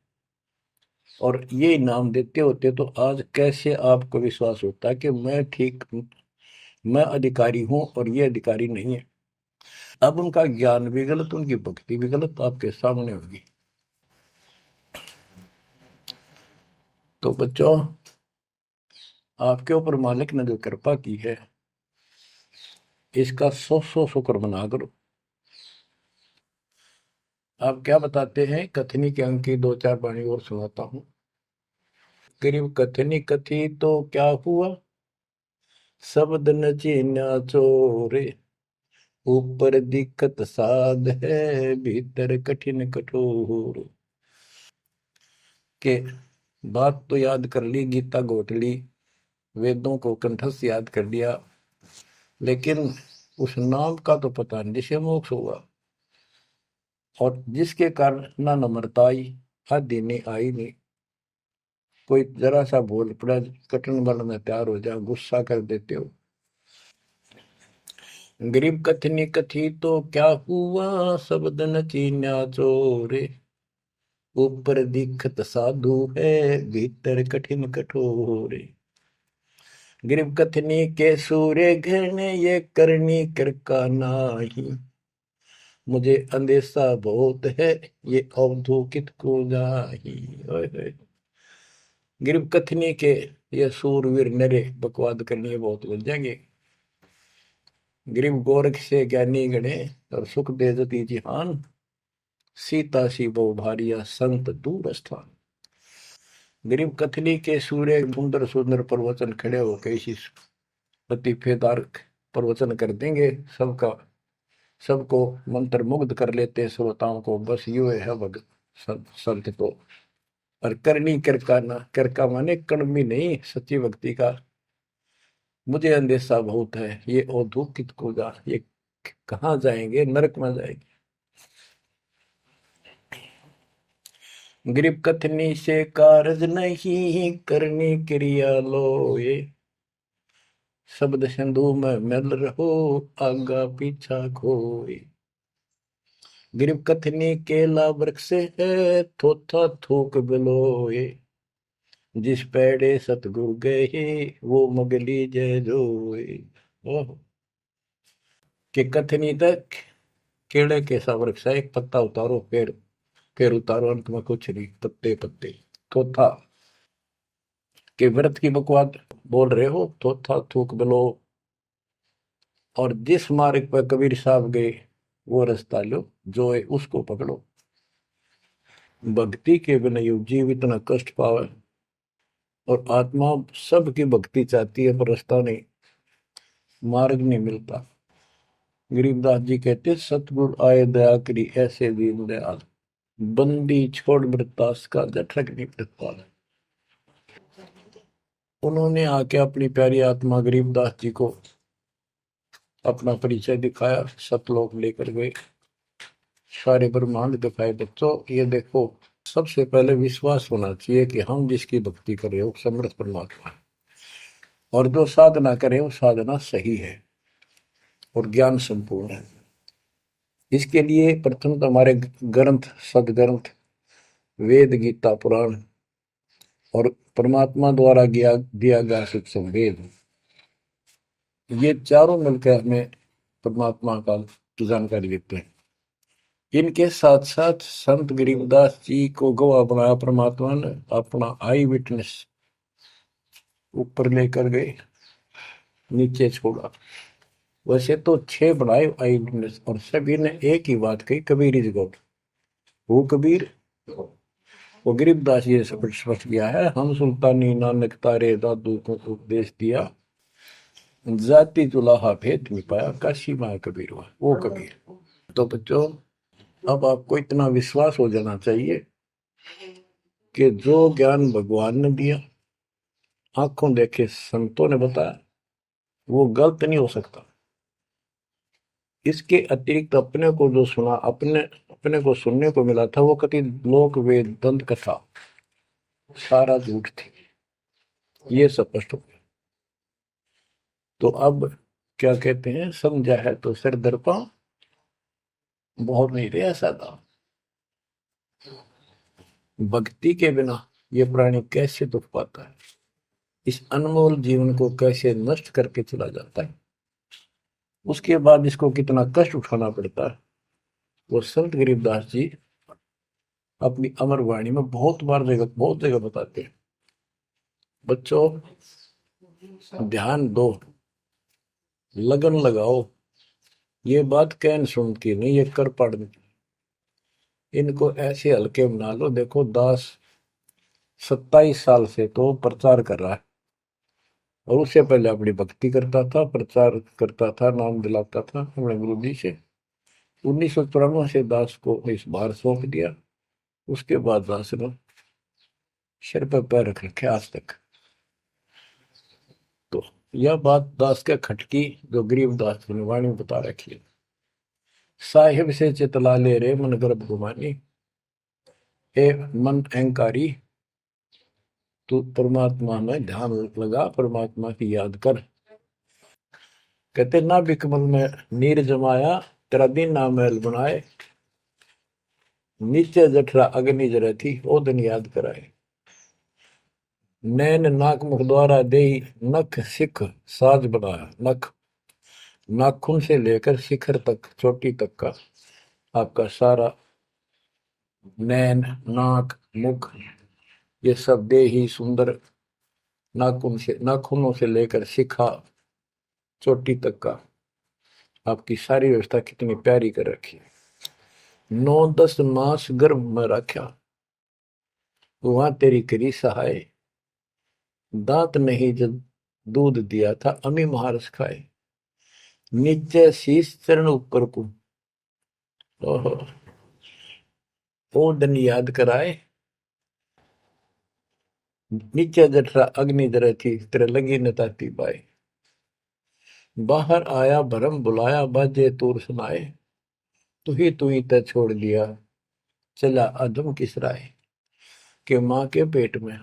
और ये नाम देते होते, तो आज कैसे आपको विश्वास होता कि मैं ठीक, मैं अधिकारी हूं और ये अधिकारी नहीं है। अब उनका ज्ञान भी गलत, उनकी भक्ति भी गलत आपके सामने होगी। तो बच्चों आपके ऊपर मालिक ने जो कृपा की है, इसका सौ सौ शुक्र मना करो। आप क्या बताते हैं, कथनी के अंक की दो चार वाणी और सुनाता हूं। करीब कथनी कथी तो क्या हुआ, शब्द न चीन्या चोरे, ऊपर दिक्कत साध है, भीतर कठिन कठोर। के बात तो याद कर ली, गीता घोट ली, वेदों को कंठस्थ याद कर लिया, लेकिन उस नाम का तो पता नहीं जिसे मोक्ष होगा, और जिसके कारण ना नम्रता आई, हद ही नहीं आई नहीं। कोई जरा सा बोल पड़ा, कठिन वर्ण में तैयार हो जाओ, गुस्सा कर देते हो। गरीब कथनी कथी तो क्या हुआ, शब्द न चीन्या चोरे। ऊपर दिखत साधु है, भीतर कठिन कठोरे। गरीब कथनी के सूर्य घने, ये करनी कर का नाही। मुझे अंदेशा बहुत है, ये अवधूकित को जाही। ओए होए। गरीब कथनी के ये सूरवीर नरे बकवाद करनी बहुत बन जाएंगे। गरीब गोरख से ज्ञानी गणे, और सुख दे जती जिहान। सीता सी बहु भारिया, संत दूर स्थान। गरीब कथनी के सूर्य सुंदर सुंदर प्रवचन खड़े हो कैसी लतीफेदार प्रवचन कर देंगे, सबका सबको मंत्र मुग्ध कर लेते श्रोताओं को। बस यू है भगत संत तो। और करनी करका ना, करका माने कड़मी नहीं, सच्ची भक्ति का। मुझे अंदेशा बहुत है, ये औधुकित को जा, ये कहाँ जाएंगे, नरक में जाएंगे। गरीब कथनी से कारज नहीं, करनी क्रिया लो ये। शब्द सिंधु में मिल रहो, आगा पीछा खोए। गरीब कथनी केला वृक्ष है, थोथा थूक बिलोए। जिस पेड़े सतगुरु गए, वो मगली जय जोए। ओह, कि कथनी तक केड़े के सा वृक्ष है, एक पत्ता उतारो, फिर उतारो, अंत में कुछ नहीं, पत्ते पत्ते। थोथा के व्रत की बकवाद बोल रहे हो, थोथा थूक बिलो। और जिस मार्ग पर कबीर साहब गए, वो रास्ता लो, जो है उसको पकड़ो। भक्ति के बिना यू जीव इतना कष्ट पावे, और आत्मा सबकी भक्ति चाहती है, पर रास्ता नहीं, मार्ग नहीं मिलता। गरीबदास जी कहते, सतगुरु आए दया करी, ऐसे दीन दयाल। बंदी छोड़ वृत्तास का, जठरक नहीं प्रतिपाल। उन्होंने आके अपनी प्यारी आत्मा गरीबदास जी को अपना परिचय दिखाया, सतलोक लेकर गए, सारे ब्रह्मांड दिखाए। बच्चों ये देखो, सबसे पहले विश्वास होना चाहिए कि हम जिसकी भक्ति कर रहे हो समर्थ परमात्मा है, और जो साधना करे वो साधना सही है और ज्ञान संपूर्ण है। इसके लिए प्रथम तो हमारे ग्रंथ, सदग्रंथ, वेद, गीता, पुराण और परमात्मा द्वारा दिया गया शिक्षण वेद, ये चारों मिलकर हमें परमात्मा का जानकारी देते हैं। इनके साथ साथ संत गरीबदास जी को गवाह बनाया परमात्मा ने, अपना आई विटनेस ऊपर लेकर गए, नीचे छोड़ा। वैसे तो 6 बनाए आई विटनेस, और सभी ने एक ही बात कही, कबीर इज गॉड। वो कबीर, वो गरीबदास जी से स्पष्ट किया है, हम सुल्तानी नानक तारे दादू को उपदेश दिया। जाति जुलाहा भेद नहीं पाया, काशी माँ कबीर हुआ, वो कबीर। तो बच्चों, अब आपको इतना विश्वास हो जाना चाहिए कि जो ज्ञान भगवान ने दिया, आंखों देखे संतों ने बताया, वो गलत नहीं हो सकता। इसके अतिरिक्त अपने को जो सुना, अपने अपने को सुनने को मिला था, वो कति लोक वेद दंत कथा सारा झूठ थी, ये स्पष्ट हो गया। तो अब क्या कहते हैं, समझा है तो सिर दर्पा, बहुत नहीं रहा सादा। भक्ति के बिना ये प्राणी कैसे दुख पाता है, इस अनमोल जीवन को कैसे नष्ट करके चला जाता है, उसके बाद इसको कितना कष्ट उठाना पड़ता है, वो संत गरीबदास जी अपनी अमर वाणी में बहुत जगह बताते हैं। बच्चों ध्यान दो, लगन लगाओ, ये बात कहन सुन की नहीं, ये कर पढ़ने। इनको ऐसे हल्के बना लो। देखो दास 27 साल से तो प्रचार कर रहा है, और उससे पहले अपनी भक्ति करता था, प्रचार करता था, नाम दिलाता था अपने गुरु जी से। 1994 से दास को इस बार सौंप दिया। उसके बाद दास ने सिर पर पैर रख रखे आज तक। तो यह बात दास के खटकी जो गरीब दास की वाणी में बता रखी है। साहिब से चितला ले रे मन गर्भ गुमानी, ए मन अहंकारी तू परमात्मा में ध्यान लगा, परमात्मा की याद कर। कहते ना बिकमल में नीर जमाया, तेरा दिन ना महल बनाए, नीचे जठरा अग्नि जरे थी ओ दिन याद कराए। नैन नाक मुख द्वारा दे नख सिख साज बनाया। नख नाखून से लेकर शिखर तक, चोटी तक का आपका सारा नैन नाक मुख ये सब दे ही सुंदर, नाखूनों से लेकर शिखा चोटी तक का आपकी सारी व्यवस्था कितनी प्यारी कर रखी है। 9-10 मास गर्भ में रखा, वहां तेरी करी सहाय, दांत नहीं जब दूध दिया था अमी महारस खाए। नीचे शीश चरण ऊपर को, ओहो वो दिन याद कराए। नीचे जठरा अग्नि जरे थी, तेरे लगी न ताती बाई। बाहर आया भरम बुलाया, बाजे तूर सुनाए, तू ही तय छोड़ दिया, चला अधम किस राय। के माँ के पेट में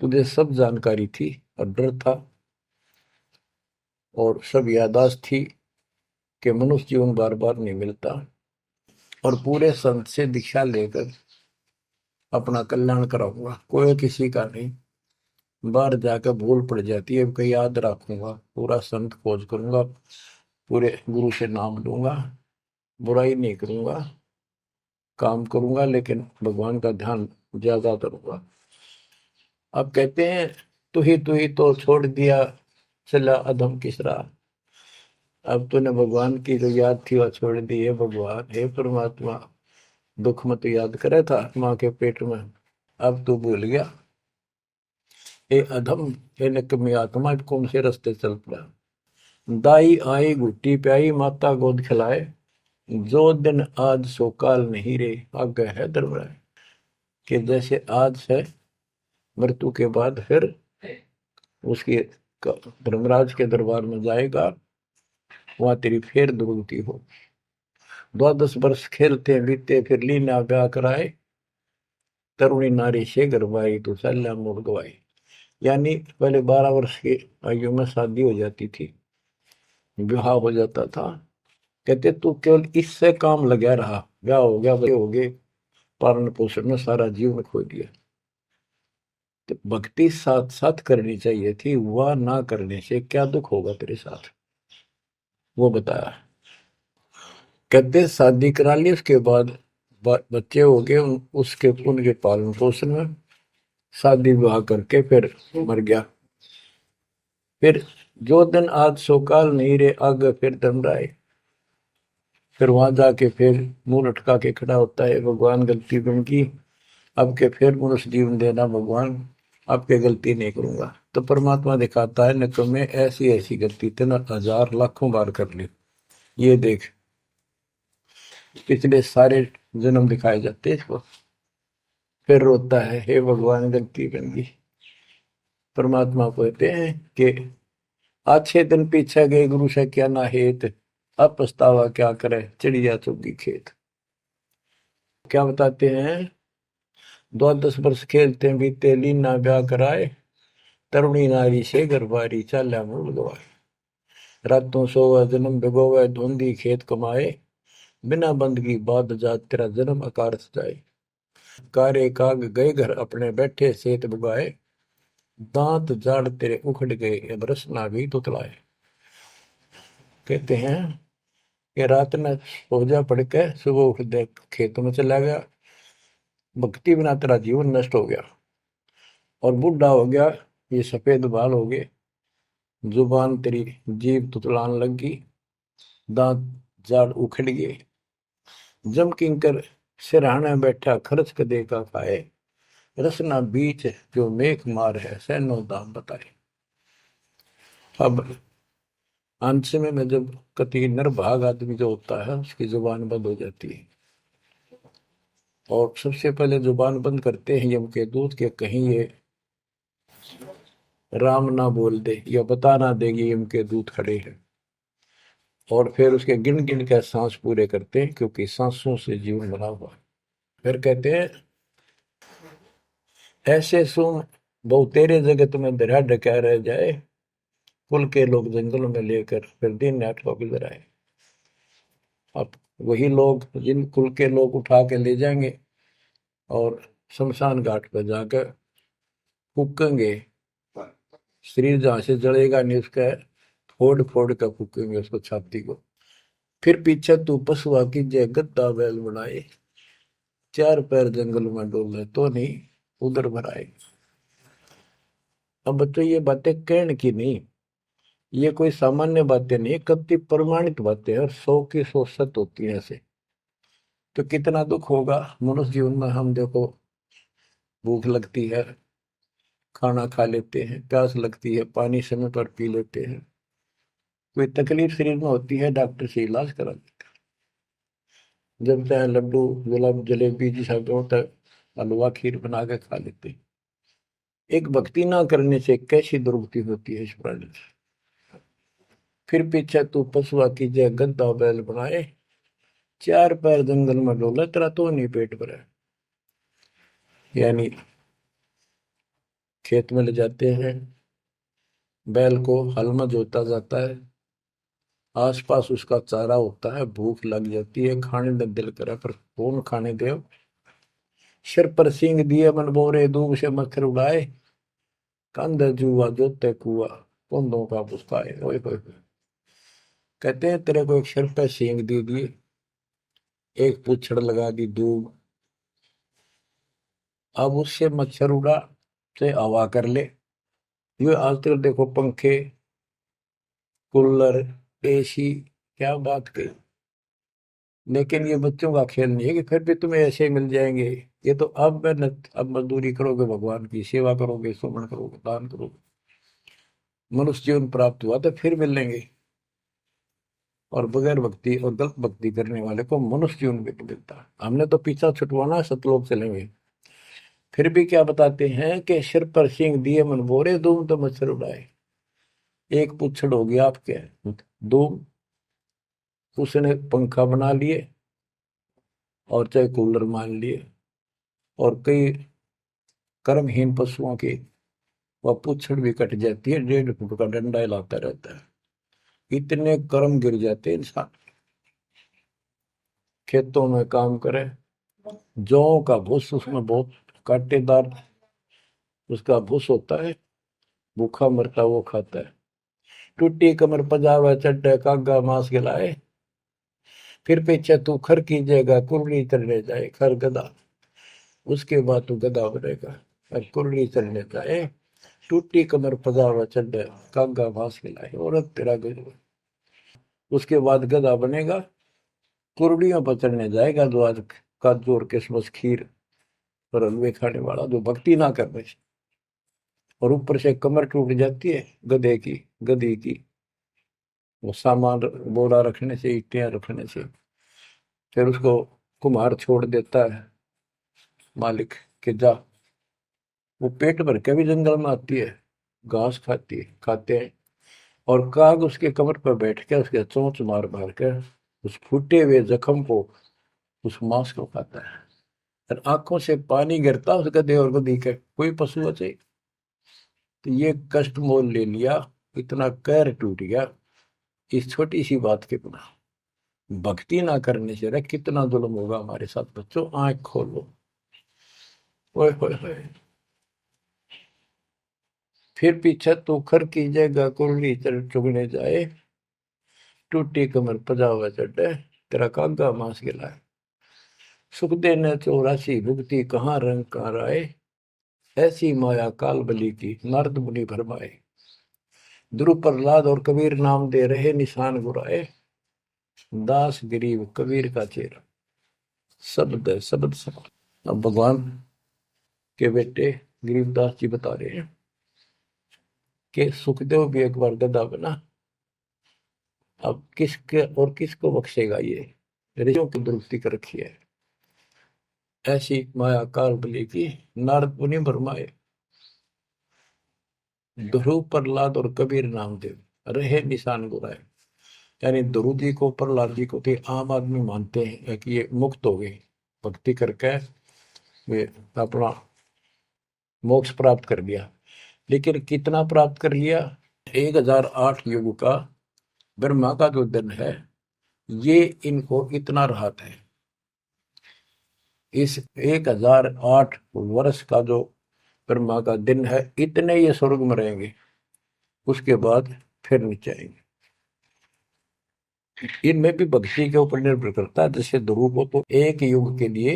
तुझे सब जानकारी थी और डर था और सब यादाश्त थी कि मनुष्य जीवन बार बार नहीं मिलता, और पूरे संत से दीक्षा लेकर अपना कल्याण कराऊंगा, कोई किसी का नहीं। बाहर जाकर भूल पड़ जाती है, कहीं याद रखूंगा, पूरा संत खोज करूंगा, पूरे गुरु से नाम लूंगा, बुराई नहीं करूंगा, काम करूंगा, लेकिन भगवान का ध्यान ज्यादा करूंगा। अब कहते हैं तू ही तो छोड़ दिया, चला अधम किस राह। अब तूने भगवान की जो याद थी वह छोड़ दी है। भगवान हे परमात्मा, दुख में तो याद करे था माँ के पेट में, अब तू भूल गया। ए अधम, हे निकम्मी आत्मा, कौन से रास्ते चल पड़ा। दाई आई घुट्टी प्याई, माता गोद खिलाए, जो दिन आज सो काल नहीं रे, आगे है दरबार। कि जैसे आज है, मृत्यु के बाद फिर उसकी धर्मराज के दरबार में जाएगा, वहां तेरी फिर दुर्गति हो। 12 वर्ष खेलते बीते, फिर लीना ब्याह कराए, तरुणी नारी से गरबाई तो सल्ला मोड़ गवाई। यानी पहले 12 वर्ष की आयु में शादी हो जाती थी, विवाह हो जाता था। कहते तू केवल इससे काम लगा रहा, ब्याह हो गया, बच्चे हो गए, पालन पोषण में सारा जीवन खो दिया। तो भक्ति साथ साथ करनी चाहिए थी, वह ना करने से क्या दुख होगा तेरे साथ, वो बताया। कहते शादी करा ली, उसके बाद बच्चे हो गए, उसके उनके पालन पोषण में शादी विवाह करके फिर मर गया। फिर जो दिन आज सोकाल नहीं रे, आगे फिर दमराए। फिर वहां जाके फिर मुंह लटका के खड़ा होता है, भगवान गलती उनकी, अब के फिर मनुष्य जीवन देना भगवान, आपके गलती नहीं करूंगा। तो परमात्मा दिखाता है न तुम्हें ऐसी ऐसी गलती तेना 1000 लाखों बार कर ली, ये देख पिछले सारे जन्म दिखाए जाते इसको। फिर रोता है, हे भगवान गलती बन गई। परमात्मा को कहते हैं कि अच्छे दिन पीछे गए गुरु से क्या ना हेत, अब पछतावा क्या करे चिड़िया चुगी खेत। क्या बताते हैं, 12 वर्ष खेलते बीते, लीना ब्याह कराए, तरुणी नारी से गरबारी चाल्या मूल गवाए। रातों सोवा जन्म भिगोवे, धुंधी खेत कमाए, बिना बंदगी बाद जात तेरा जन्म अकारस जाए। कारे काग गए घर अपने, बैठे सेत बुगाए, दांत जाड़ तेरे उखड़ गए, बरस ना भी तुतलाए। कहते हैं कि रात में सो जा पड़ के, सुबह उठ दे खेतों में चला गया, भक्ति बिना तेरा जीवन नष्ट हो गया, और बूढ़ा हो गया, ये सफेद बाल हो गए, जुबान तेरी जीभ तुतलान लगी, दांत जाड़ उखड़ गए। जम किंकर सिरहाने बैठा, खर्च कदे का खाए, रसना बीच जो मेघ मार है, सैनो दाम बताए। अब अंत में जब कति निर्भाग आदमी जो होता है उसकी जुबान बंद हो जाती है, और सबसे पहले जुबान बंद करते हैं यम के दूत के कहीं ये राम ना बोल दे या बता ना देगी यम के दूत खड़े हैं। और फिर उसके गिन गिन के सांस पूरे करते हैं, क्योंकि सांसों से जीवन बना हुआ है। फिर कहते हैं ऐसे सुन बहु तेरे जगत में दरिया ढका रह जाए, कुल के लोग जंगलों में लेकर फिर दिन रात को गुजर आए। अब वही लोग जिन कुल के लोग उठा के ले जाएंगे और शमशान घाट पर जाकर फूकेंगे, शरीर जहां से जलेगा नहीं उसका फोड़ फोड़ कर फूकेंगे उसको, छाती को। फिर पीछे तू पशुआ की जय गद्दा बैल बनाए, चार पैर जंगल में डोले तो नहीं उधर भराए। अब बच्चों ये बातें कहने की नहीं, ये कोई सामान्य बातें नहीं, कति प्रमाणित बातें हैं और 100 की 100 सत्य होती है ऐसे। तो कितना दुख होगा मनुष्य जीवन में। हम देखो भूख लगती है खाना खा लेते हैं, प्यास लगती है पानी समय पर पी लेते हैं, कोई तकलीफ शरीर में होती है डॉक्टर से इलाज करा लेते हैं, जब चाहे लड्डू गुलाब जलेबी जैसा होता है हलवा खीर बना के खा लेते हैं। एक भक्ति ना करने से कैसी दुर्गति होती है इस प्राणी से। फिर पीछे तू पशुआ की जय गद्दा बैल बनाए, चार पैर जंगल में डोला तेरा तो नहीं पेट भरा। यानी खेत में ले जाते हैं बैल को, हल में जोता जाता है, आसपास उसका चारा होता है, भूख लग जाती है, खाने में दिल करे पर कौन खाने दे। सिर पर सींग दिए मन बोरे दूब से मच्छर उड़ाए, कंध जुआ जोते कुआ कुंदों का पुस्ताए। ओए होए होए। कहते हैं तेरे को एक सिर पर सींग दे दिए, एक पूछड़ लगा दी दूब, अब उससे मच्छर उड़ा से हवा कर ले। ये आजकल देखो पंखे कूलर एसी, क्या बात कही। लेकिन ये बच्चों का खेल नहीं है कि फिर भी तुम्हें ऐसे मिल जाएंगे। ये तो अब मेहनत, अब मजदूरी करोगे, भगवान की सेवा करोगे, सुमन करोगे, दान करोगे, मनुष्य जीवन प्राप्त हुआ तो फिर मिलेंगे। और बगैर भक्ति और गलत भक्ति करने वाले को मनुष्य जीवन भी नहीं मिलता। हमने तो पीछा छुटवाना, सतलोक चलेंगे। फिर भी क्या बताते हैं कि सिर पर सींग दिए मन बोरे दूम तो मच्छर उड़ाए। एक पुच्छड़ हो गया आपके दूम, उसने पंखा बना लिए और चाहे कूलर मान लिए, और कई कर्महीन पशुओं की वह पुच्छड़ भी कट जाती है, 1.5 फुट का डंडा हिलाता रहता है। इतने कर्म गिर जाते इंसान। खेतों में काम करे, जौ का भूस उसमें बहुत कांटेदार उसका भूस होता है, भूखा मरता वो खाता है। टूटी कमर पजावा चड्डे कागा मांस खिलाए, फिर पीछे तू खर कीजिएगा कुर्री चढ़ने जाए। खर गधा, उसके बाद तू गधा बनेगा और कुर्री चढ़ने जाए। टूटी कमर पजावा चड्डे कागा मांस खिलाए, और तेरा गधा। उसके बाद गधा बनेगा, कुर्डियों पर चढ़ने जाएगा, जो आज काजू और किशमिश खीर और हलवे खाने वाला जो भक्ति ना करने से। और ऊपर से कमर टूट जाती है गधे की, गधी की, वो सामान बोरा रखने से, ईटियां रखने से। फिर उसको कुम्हार छोड़ देता है मालिक के जा। वो पेट भर के भी जंगल में आती है, घास खाती है, खाते हैं। और काग उसके कमर पर बैठ के उसके चोंच मार मार के उस फूटे हुए जख्म को, उस मांस को खाता है। और आंखों से पानी गिरता उस गधे और गधी के, कोई पशु बचे। तो ये कष्ट मोल ले लिया, इतना कहर टूट गया इस छोटी सी बात के बिना। भक्ति ना करने से रे कितना जुल्म होगा हमारे साथ। बच्चों आंख खोलो। ओए होए होए। फिर पीछे तो खर की जगह कुर्री चुगने जाए, टूटी कमर पजावा चढ़े तेरा कागा मांस गिलाए। सुख देने 84 भुगती कहाँ रंग कहाँ राय, ऐसी माया काल बली की नारद मुनि भरमाए। ध्रुव प्रहलाद और कबीर नाम दे रहे निशान गुराए, दास गरीब कबीर का चेहरा। शब्द है, शब्द शब्द। अब भगवान के बेटे गरीबदास जी बता रहे हैं कि सुखदेव भी एक बार गधा बना। अब किसके और किसको बख्शेगा? ये ऋषियों की दुरुक्ति कर रखी है। ऐसी माया काल बली की नारद मुनि भरमाए। ध्रुव, प्रहलाद और कबीर नामदेव रहे निशान गुराए। यानी ध्रुव जी को, प्रहलाद जी को तो आम आदमी मानते हैं कि ये मुक्त हो गए, भक्ति करके वे अपना मोक्ष प्राप्त कर लिया। लेकिन कितना प्राप्त कर लिया? 1008 युग का ब्रह्मा का जो दिन है, ये इनको इतना राहत है। इस 1008 वर्ष का जो ब्रह्मा का दिन है, इतने ये स्वर्ग में रहेंगे, उसके बाद फिर नीचे आएंगे। इनमें भी भक्ति के ऊपर निर्भर करता है। जैसे ध्रुव को तो एक युग के लिए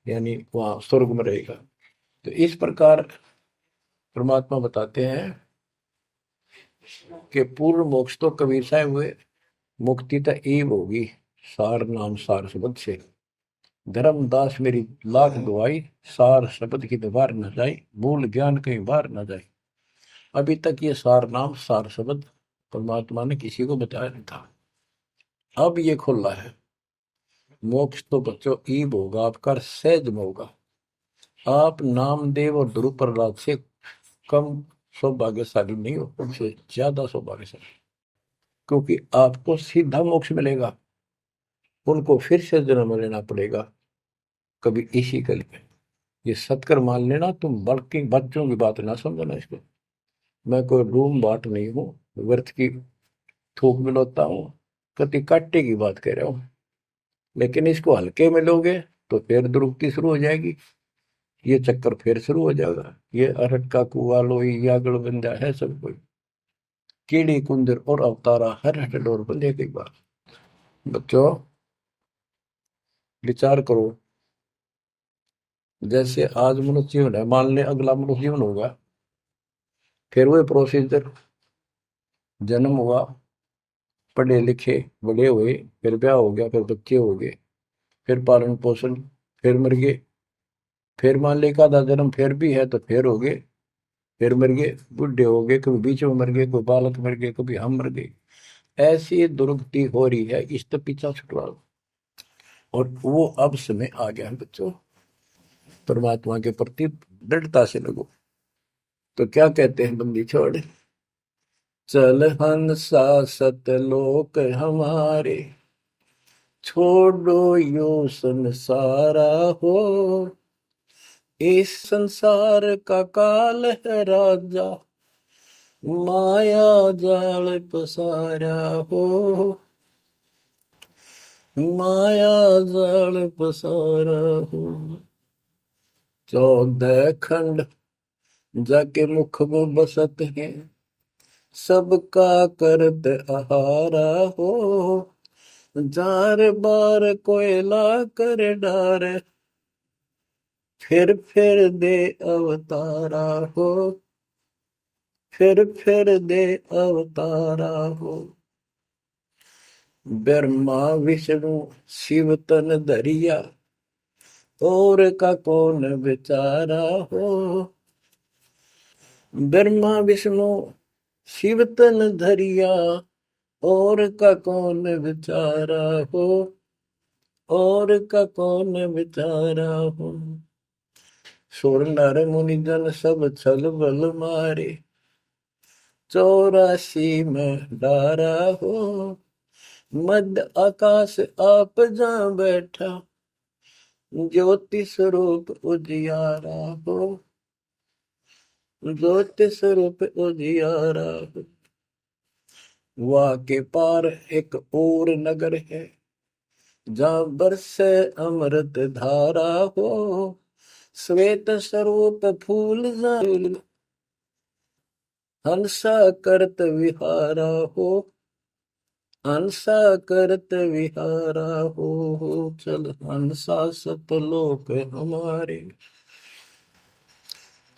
यानी वहां स्वर्ग में रहेगा। तो इस प्रकार परमात्मा बताते हैं कि पूर्ण मोक्ष तो कबीर साहब हुए, मुक्ति तो ईब होगी सार नाम सार शब्द से। धर्मदास मेरी लाख दुआई, सार शब्द की दीवार न जाए, मूल ज्ञान कहीं बाहर न जाए। अभी तक ये सार नाम सार शब्द परमात्मा ने किसी को बताया नहीं था, अब ये खुला है। मोक्ष तो बच्चों ईब होगा आपका, सहज में होगा। आप नामदेव और ध्रुव प्रहलाद से कम सौभाग्यशाली नहीं हो, उनसे ज्यादा सौभाग्यशाली, क्योंकि आपको सीधा मोक्ष मिलेगा। उनको फिर से जन्म लेना पड़ेगा कभी इसी कल में। ये सत्कर मान लेना तुम, बल्कि बच्चों की बात ना समझना इसको। मैं कोई रूम बाट नहीं हूँ, व्यर्थ की थूक मिलोता हूँ, कति काटे की बात कह रहा हूँ। लेकिन इसको हल्के में लोगे तो फिर दुरुक्ति शुरू हो जाएगी, ये चक्कर फिर शुरू हो जाएगा। ये अरट का कुआ लोई यागड़ बंदा है सब कोई, कीड़ी कुंदर और अवतारा हर हट डोर बंदे की बात। बच्चों विचार करो, जैसे आज मनुष्य जीवन है, मान ले अगला मनुष्य जीवन होगा, फिर वही प्रोसीजर, जन्म हुआ, पढ़े लिखे बड़े हुए, फिर ब्याह हो गया, फिर बच्चे हो गए, फिर पालन पोषण, फिर मर गए, फिर मान ले का जन्म फिर भी है तो फिर हो गए, फिर मर गए, बुढ़े हो गए, कभी बीच में मर गए, कोई बालक मर गए, कभी हम मर गए। ऐसी दुर्गति हो रही है, इस तो पीछा छुटवा। और वो अब समय आ गया है बच्चों, परमात्मा के प्रति दृढ़ता से लगो। तो क्या कहते हैं बंदी छोड़, चल हंसा सतलोक हमारे, छोड़ो यो संसारा हो। इस संसार का काल है राजा, माया जाल पसारा हो। माया जाल पसारा हो। 14 खंड जाके मुख में बसत है, सबका करत आहारा हो। जार बार कोयला कर डार, फिर दे अवतारा हो। फिर दे अवतारा हो। ब्रह्मा विष्णु शिव तन धरिया, और का कौन बेचारा हो। ब्रह्मा विष्णु शिव तन धरिया, और का कौन बेचारा हो। और का कौन बेचारा हो। सुर नर मुनि जन सब छल बल मारे, 84 में डारा हो। मध्य आकाश आप जा बैठा, ज्योति स्वरूप उजियारा हो। ज्योति स्वरूप उजियारा हो। वहाँ के पार एक और नगर है, जहाँ बरसे अमृत धारा हो। श्वेत स्वरूप फूल हंसा करत विहारा हो। हंसा करत विहारा हो। चल हंसा सतलोक हमारे,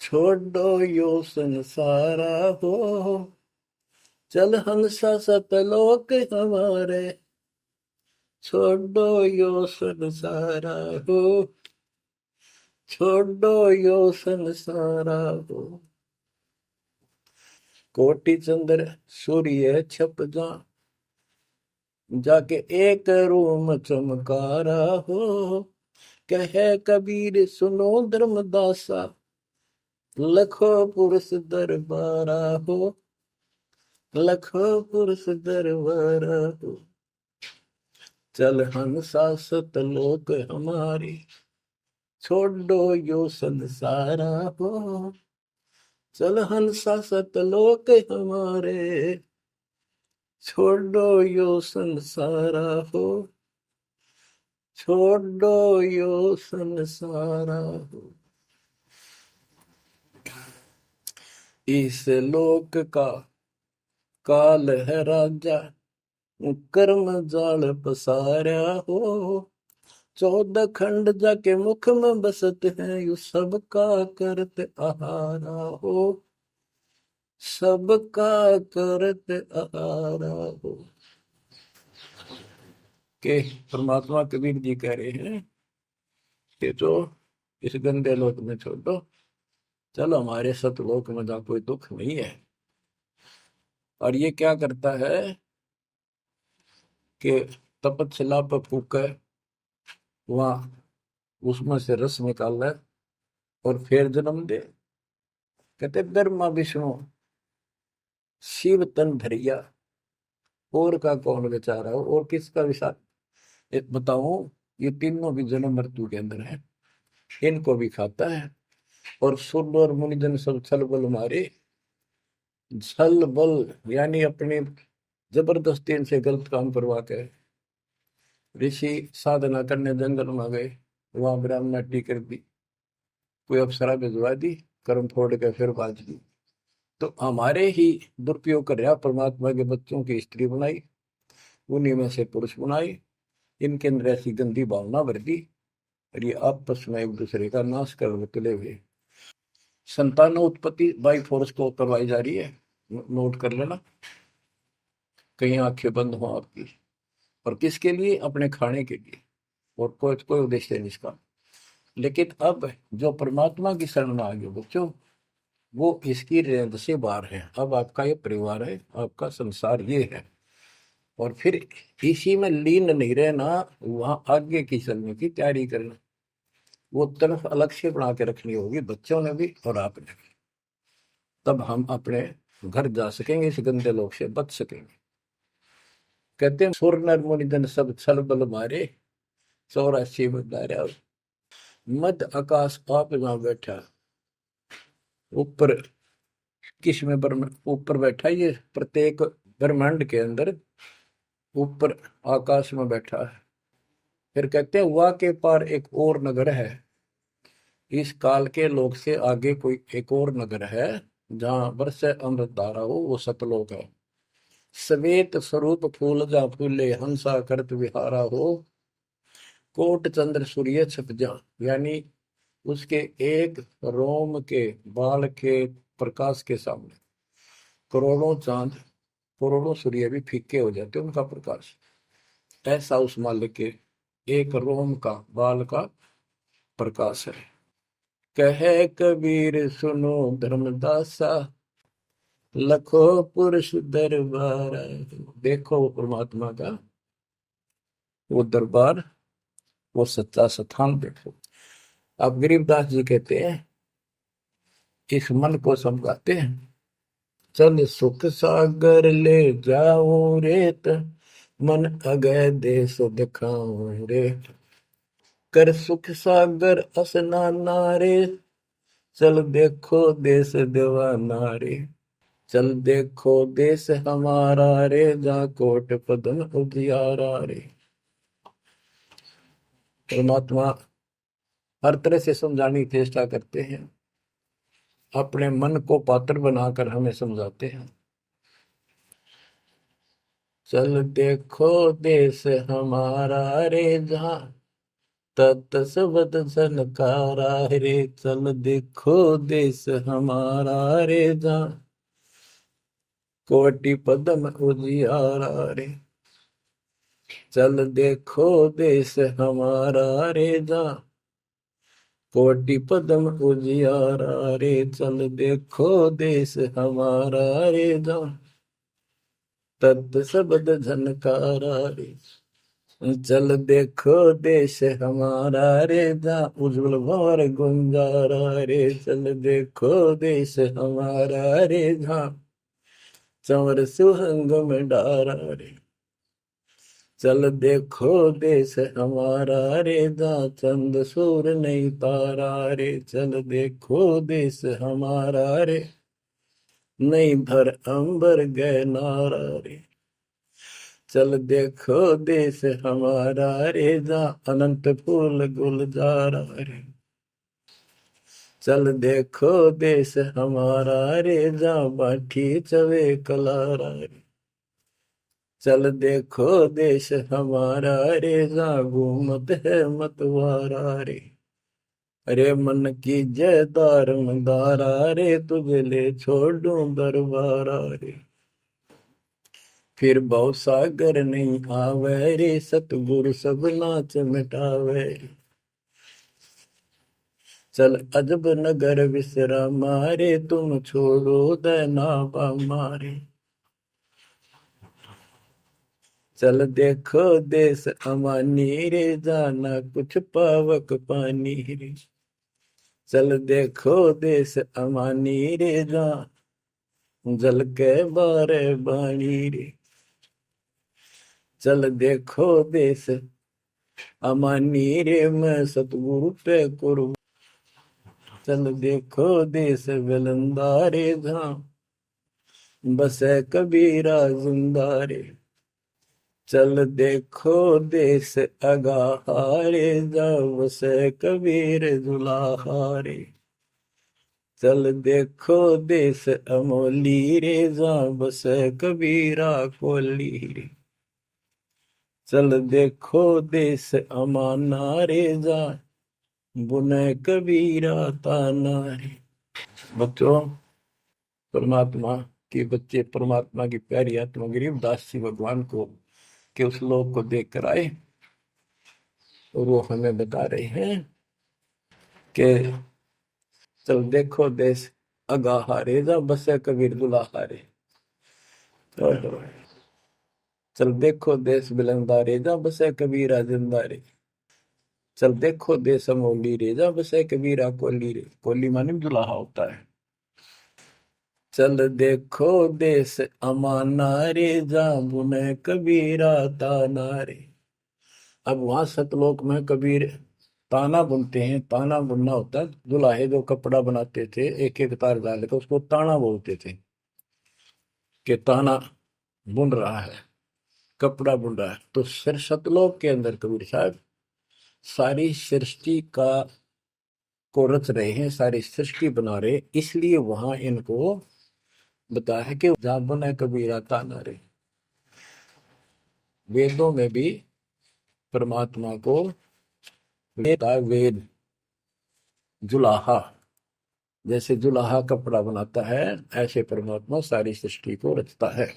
छोड़ो यो संसारा हो। चल हंसा सतलोक हमारे, छोड़ो यो संसारा हो। छोड़ो यो संसारा हो। कोटि चंद्र सूर्य छप जा, जाके एक रूम चमकारा हो। कहे कबीर सुनो धर्मदासा, लखो पुरुष दरबारा हो, लखो पुरुष दरबारा हो। चल हंसा सतलोक हमारी, छोड़ो यो संसारा हो। चल हंसा सतलोक हमारे, छोड़ो यो संसारा हो, छोड़ो यो संसारा हो। इस लोक का काल है राजा, कर्म जाल पसारा हो। 14 खंड जाके मुख में बसत है, यू सबका करत आहारा हो, सबका करत आहारा हो। के परमात्मा कबीर जी कह रहे हैं कि जो इस गंदे लोक में छोड़ो, चलो हमारे सतलोक में जहाँ कोई दुख नहीं है। और ये क्या करता है कि तपतशिला पर फूके, वहां उसमें से रस निकाल है और फिर जन्म दे। कहते ब्रह्मा विष्णु शिव तन धरिया, और का कौन बेचारा हो, और किसका विचार बताऊं। ये तीनों भी जन्म मृत्यु के अंदर है, इनको भी खाता है। और सूर्य और मुनिजन सब छल बल मारे, छल बल यानी अपनी जबरदस्ती इनसे गलत काम करवा के ऋषि साधना करने जंगल में गए, वहां ब्राह्मणी कर दी, कोई अप्सरा भिजवा दी, कर्म फोड़ के फिर बाज दी। तो हमारे ही दुरुपयोग कर रहा परमात्मा के बच्चों की स्त्री बनाई, उन्हीं में से पुरुष बनाई, इनके अंदर ऐसी गंदी भावना भर दी और ये आपस में एक दूसरे का नाश कर तुले हुए। संतान उत्पत्ति बाई फोर्स को करवाई जा रही है, नोट कर लेना, कहीं आंखें बंद हो आपकी। और किसके लिए? अपने खाने के लिए, और कोई उद्देश्य नहीं इसका। लेकिन अब जो परमात्मा की शरण में आ गए बच्चों, वो इसकी रेंज से बाहर है। अब आपका ये परिवार है, आपका संसार ये है, और फिर इसी में लीन नहीं रहना, वहां आगे की चलने की तैयारी करना। वो तरफ अलग से बना के रखनी होगी बच्चों ने भी और आपने भी, तब हम अपने घर जा सकेंगे, इस गंदे लोग से बच सकेंगे। कहते हैं सुर नर मुनिजन सब छल बल मारे, 84 बदारा। मध्य आकाश आप जहां बैठा, ऊपर किस में ऊपर बैठा, ये प्रत्येक ब्रह्मांड के अंदर ऊपर आकाश में बैठा है। फिर कहते हैं वाह के पार एक और नगर है, इस काल के लोक से आगे कोई एक और नगर है जहां बरसे अमृत धारा हो, वो सतलोक है। श्वेत स्वरूप फूल जा फूले, हंसा करत विहारा हो। कोट चंद्र सूर्य छप जा, यानी उसके एक रोम के बाल के प्रकाश के सामने करोड़ों चांद, करोड़ों सूर्य भी फीके हो जाते उनका प्रकाश। ऐसा उस मालिक के एक रोम का बाल का प्रकाश है। कहे कबीर सुनो धर्मदासा, लखो पुरुष दरबार। देखो वो परमात्मा का वो दरबार, वो सच्चा स्थान देखो। अब गरीबदास जी कहते हैं, इस मन को समझाते हैं, चल सुख सागर ले जाऊं रेत, मन अगय देश दिखाऊं रे। कर सुख सागर असनाना रे, चल देखो देश दीवाना रे। चल देखो देश हमारा रे, जा कोट पदम उजियारा रे। परमात्मा हर तरह से समझाने की चेष्टा करते हैं, अपने मन को पात्र बनाकर हमें समझाते हैं। चल देखो देश हमारा रे, जहाँ तत सबद सनकारा रे। चल देखो देश हमारा रे, जहाँ कोटि पदम उजियारा रे। चल देखो देश हमारा रे, जहाँ कोटि पदम उजियारा रे, चल देखो देश हमारा रे, जा तत् शब्द झनकारा रे, चल देखो देश हमारा रे, जा उज्जवल भंवर गुंजारा रे, चल देखो देश हमारा रे, जा चंवर सुहंग में डारा रे, चल देखो देश हमारा रे, जा चंद सूर नहीं तारा रे, चल देखो देश हमारा रे, नहीं धर अंबर गए नारा रे, चल देखो देश हमारा रे, जा अनंत फूल गुलजारा रे, चल देखो देश हमारा रे, जा बाठी चवे कलारा रे, चल देखो देश हमारा रे, जा घूमत है मतवारा रे, अरे मन की जय दारमदारा रे, तुझे ले छोड़ूं दरबारा रे, फिर भव सागर नहीं आवे रे, सतगुरु सब नाच मिटावे रे, चल अजब नगर विश्रामा रे, तुम छोड़ो देना मारे, चल देखो देश अमानी रे, जाना कुछ पावक पानी रे, चल देखो देश अमानी रे, जा जल के बारे बाणी रे, चल देखो देश अमानी रे, मैं सतगुरु पे कुर्बान, चल देखो देश विलंदा रे, जहाँ बसे कबीरा जिंदा रे, चल देखो देश अगाहारे, जा बसे कबीर जुलाहारे, चल देखो देश अमोली रे, जा बसे कबीरा कोली रे, चल देखो देश अमाना रे, जा बुने कबीरा ताना रे। बच्चों, परमात्मा के बच्चे परमात्मा की प्यारी आत्मा गरीबदास जी भगवान को के उस लोक को देख कर आए, और वो हमें बता रहे हैं कि चल देखो देश अगाहारे, जा बसे कबीर दुलाहारे, चल देखो देश बिलंदारे, जा बसे कबीरा जिंदारे, चल देखो देश अमोली रे, जा बसे कबीरा कोली रे, कोली माने दुलाहा होता है, चल देखो देश अमाना रे, जा बुने कबीरा ताना रे। अब वहां सतलोक में कबीर ताना बुनते हैं। ताना बुनना होता है, दुल्हे जो कपड़ा बनाते थे एक एक तार डाल के उसको ताना बोलते थे, कि ताना बुन रहा है, कपड़ा बुन रहा है। तो फिर सतलोक के अंदर कबीर साहब सारी सृष्टि का को रच रहे हैं, सारी सृष्टि बना रहे, इसलिए वहां इनको बताया है कि जा बुने कबीरा ताना रे। वेदों में भी परमात्मा को वेद जुलाहा, जैसे जुलाहा कपड़ा बनाता है, ऐसे परमात्मा सारी सृष्टि को रचता है।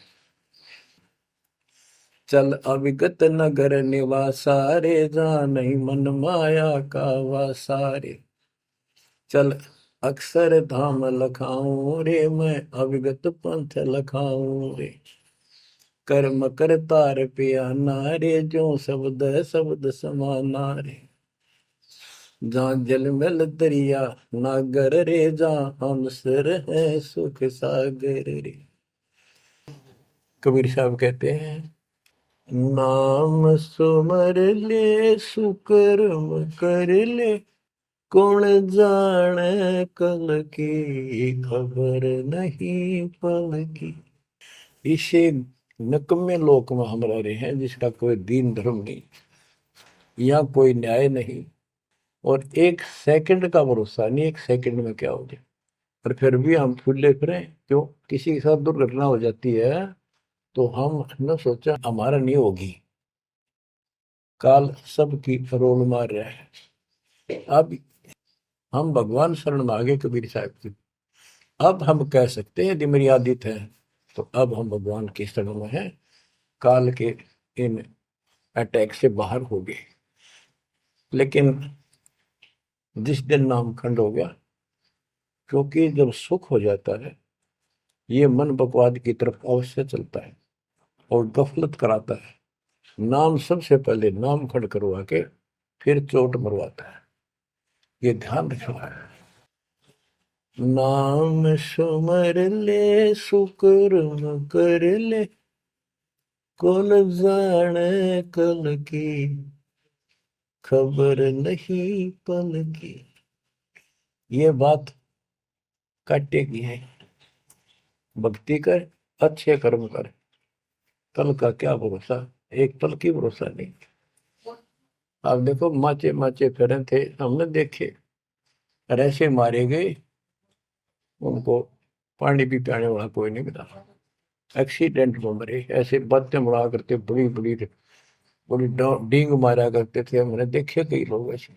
चल अविगत नगर निवासा रे, जा नहीं मन माया का वासा रे, चल अक्षर धाम लखाऊं रे, मैं अविगत पंथ लखाऊं रे, कर्म करतार पियाना रे, जो शब्द शब्द समाना रे, जहाँ जल मल दरिया नागर रे, जहाँ हम सिर है सुख सागर रे। कबीर साहब कहते हैं, नाम सुमर ले सुकर्म कर ले, कौन जाने कल की खबर नहीं पल की। इसे नकम्मे लोक में हम रह रहे हैं, जिसका कोई दीन धर्म नहीं, यहाँ कोई न्याय नहीं, और एक सेकंड का भरोसा नहीं, एक सेकंड में क्या हो जाए। और फिर भी हम फूले फिरें, क्यों? किसी के साथ दुर्घटना हो जाती है तो हम न सोचा हमारा नहीं होगी, काल सबकी रोल मार रहा है। अब हम भगवान शरण मांगे कबीर साहब की, अब हम कह सकते हैं यदि मेरी आदित है, तो अब हम भगवान की शरण में हैं, काल के इन अटैक से बाहर हो गए। लेकिन जिस दिन नाम खंड हो गया, क्योंकि जब सुख हो जाता है ये मन बकवाद की तरफ अवश्य चलता है और गफलत कराता है। नाम सबसे पहले नाम खड़ करवा के फिर चोट मरवाता है, ये ध्यान रखना है। नाम सुमर ले सुकर्म कर ले, कौन जाने कल की, खबर नहीं पल की। ये बात काटेगी है। भक्ति कर, अच्छे कर्म कर, कल का क्या भरोसा, एक पल की भरोसा नहीं। आप देखो माचे माचे फिरे थे, हमने देखे ऐसे मारे गए, उनको पानी भी पियाने वाला कोई नहीं मिला, एक्सीडेंट में मरे। ऐसे बातें बड़ा करते, बड़ी बड़ी बड़ी डींग मारा करते थे, हमने देखे कई लोग ऐसे।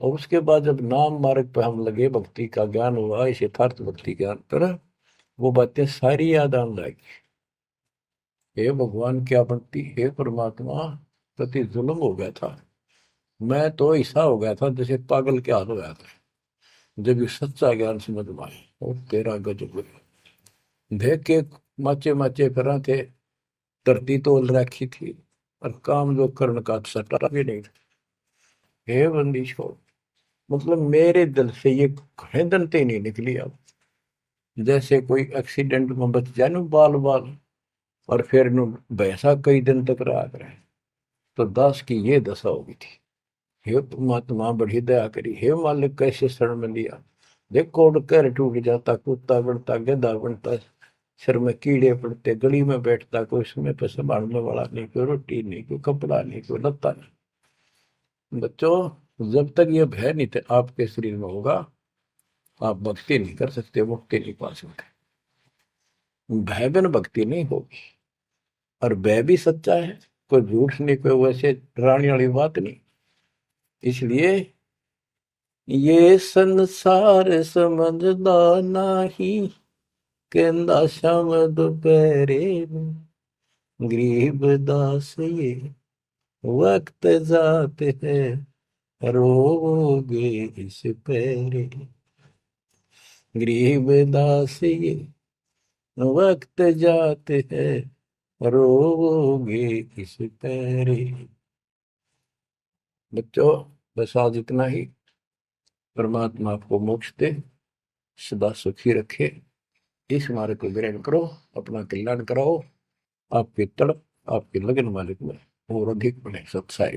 और उसके बाद जब नाम मार्ग पे हम लगे, भक्ति का ज्ञान हुआ, इस यथार्थ भक्ति ज्ञान पर, वो बातें सारी याद आने लगी। हे भगवान क्या बनती, हे परमात्मा, प्रति जुल्म हो गया था। मैं तो ऐसा हो गया था जैसे पागल के हाल हो गया था, जब ये सच्चा ज्ञान समझ में आए। और तेरा गजब देख के माचे माचे फिरा थे, धरती तोल रखी थी, और काम जो कर्ण का सटा भी नहीं था। हे बंदी छोड़, मतलब मेरे दिल से ये खड़े नहीं निकली। अब जैसे कोई एक्सीडेंट में बच जाए ना बाल बाल, और फिर नु भैंसा कई दिन तक रहा करे, तो दास की ये दशा होगी थी। हे परमात्मा बड़ी दया करी, हे मालिक कैसे शरण में लिया। देखो कर टूट जाता, कुत्ता बनता, गधा बनता, सिर में कीड़े पड़ते, गली में बैठता, कोई समय पे संभालने वाला नहीं, कोई रोटी नहीं, कोई कपड़ा नहीं, कोई लत्ता नहीं। बच्चों, जब तक ये भय नहीं थे आपके शरीर में होगा, आप भक्ति नहीं कर सकते, मुक्ति नहीं पा सकते। भय बिन भक्ति नहीं होगी। और भय भी सच्चा है, कोई झूठ नहीं, कोई वैसे डराने वाली बात नहीं। इसलिए ये संसार समझदा नाही, कहंदा शाम दोपहरे में, गरीब दास ये वक्त जाते हैं, रोगे इस पैरे। गरीब दास ये वक्त जाते हैं, रोगे इस पैरे। बच्चों, बस आज इतना ही। परमात्मा आपको मोक्ष दे, सदा सुखी रखे। इस मार्ग को ग्रहण करो, अपना कल्याण कराओ, आपकी तड़प, आपकी लगन मालिक में और अधिक बने। सत्साई।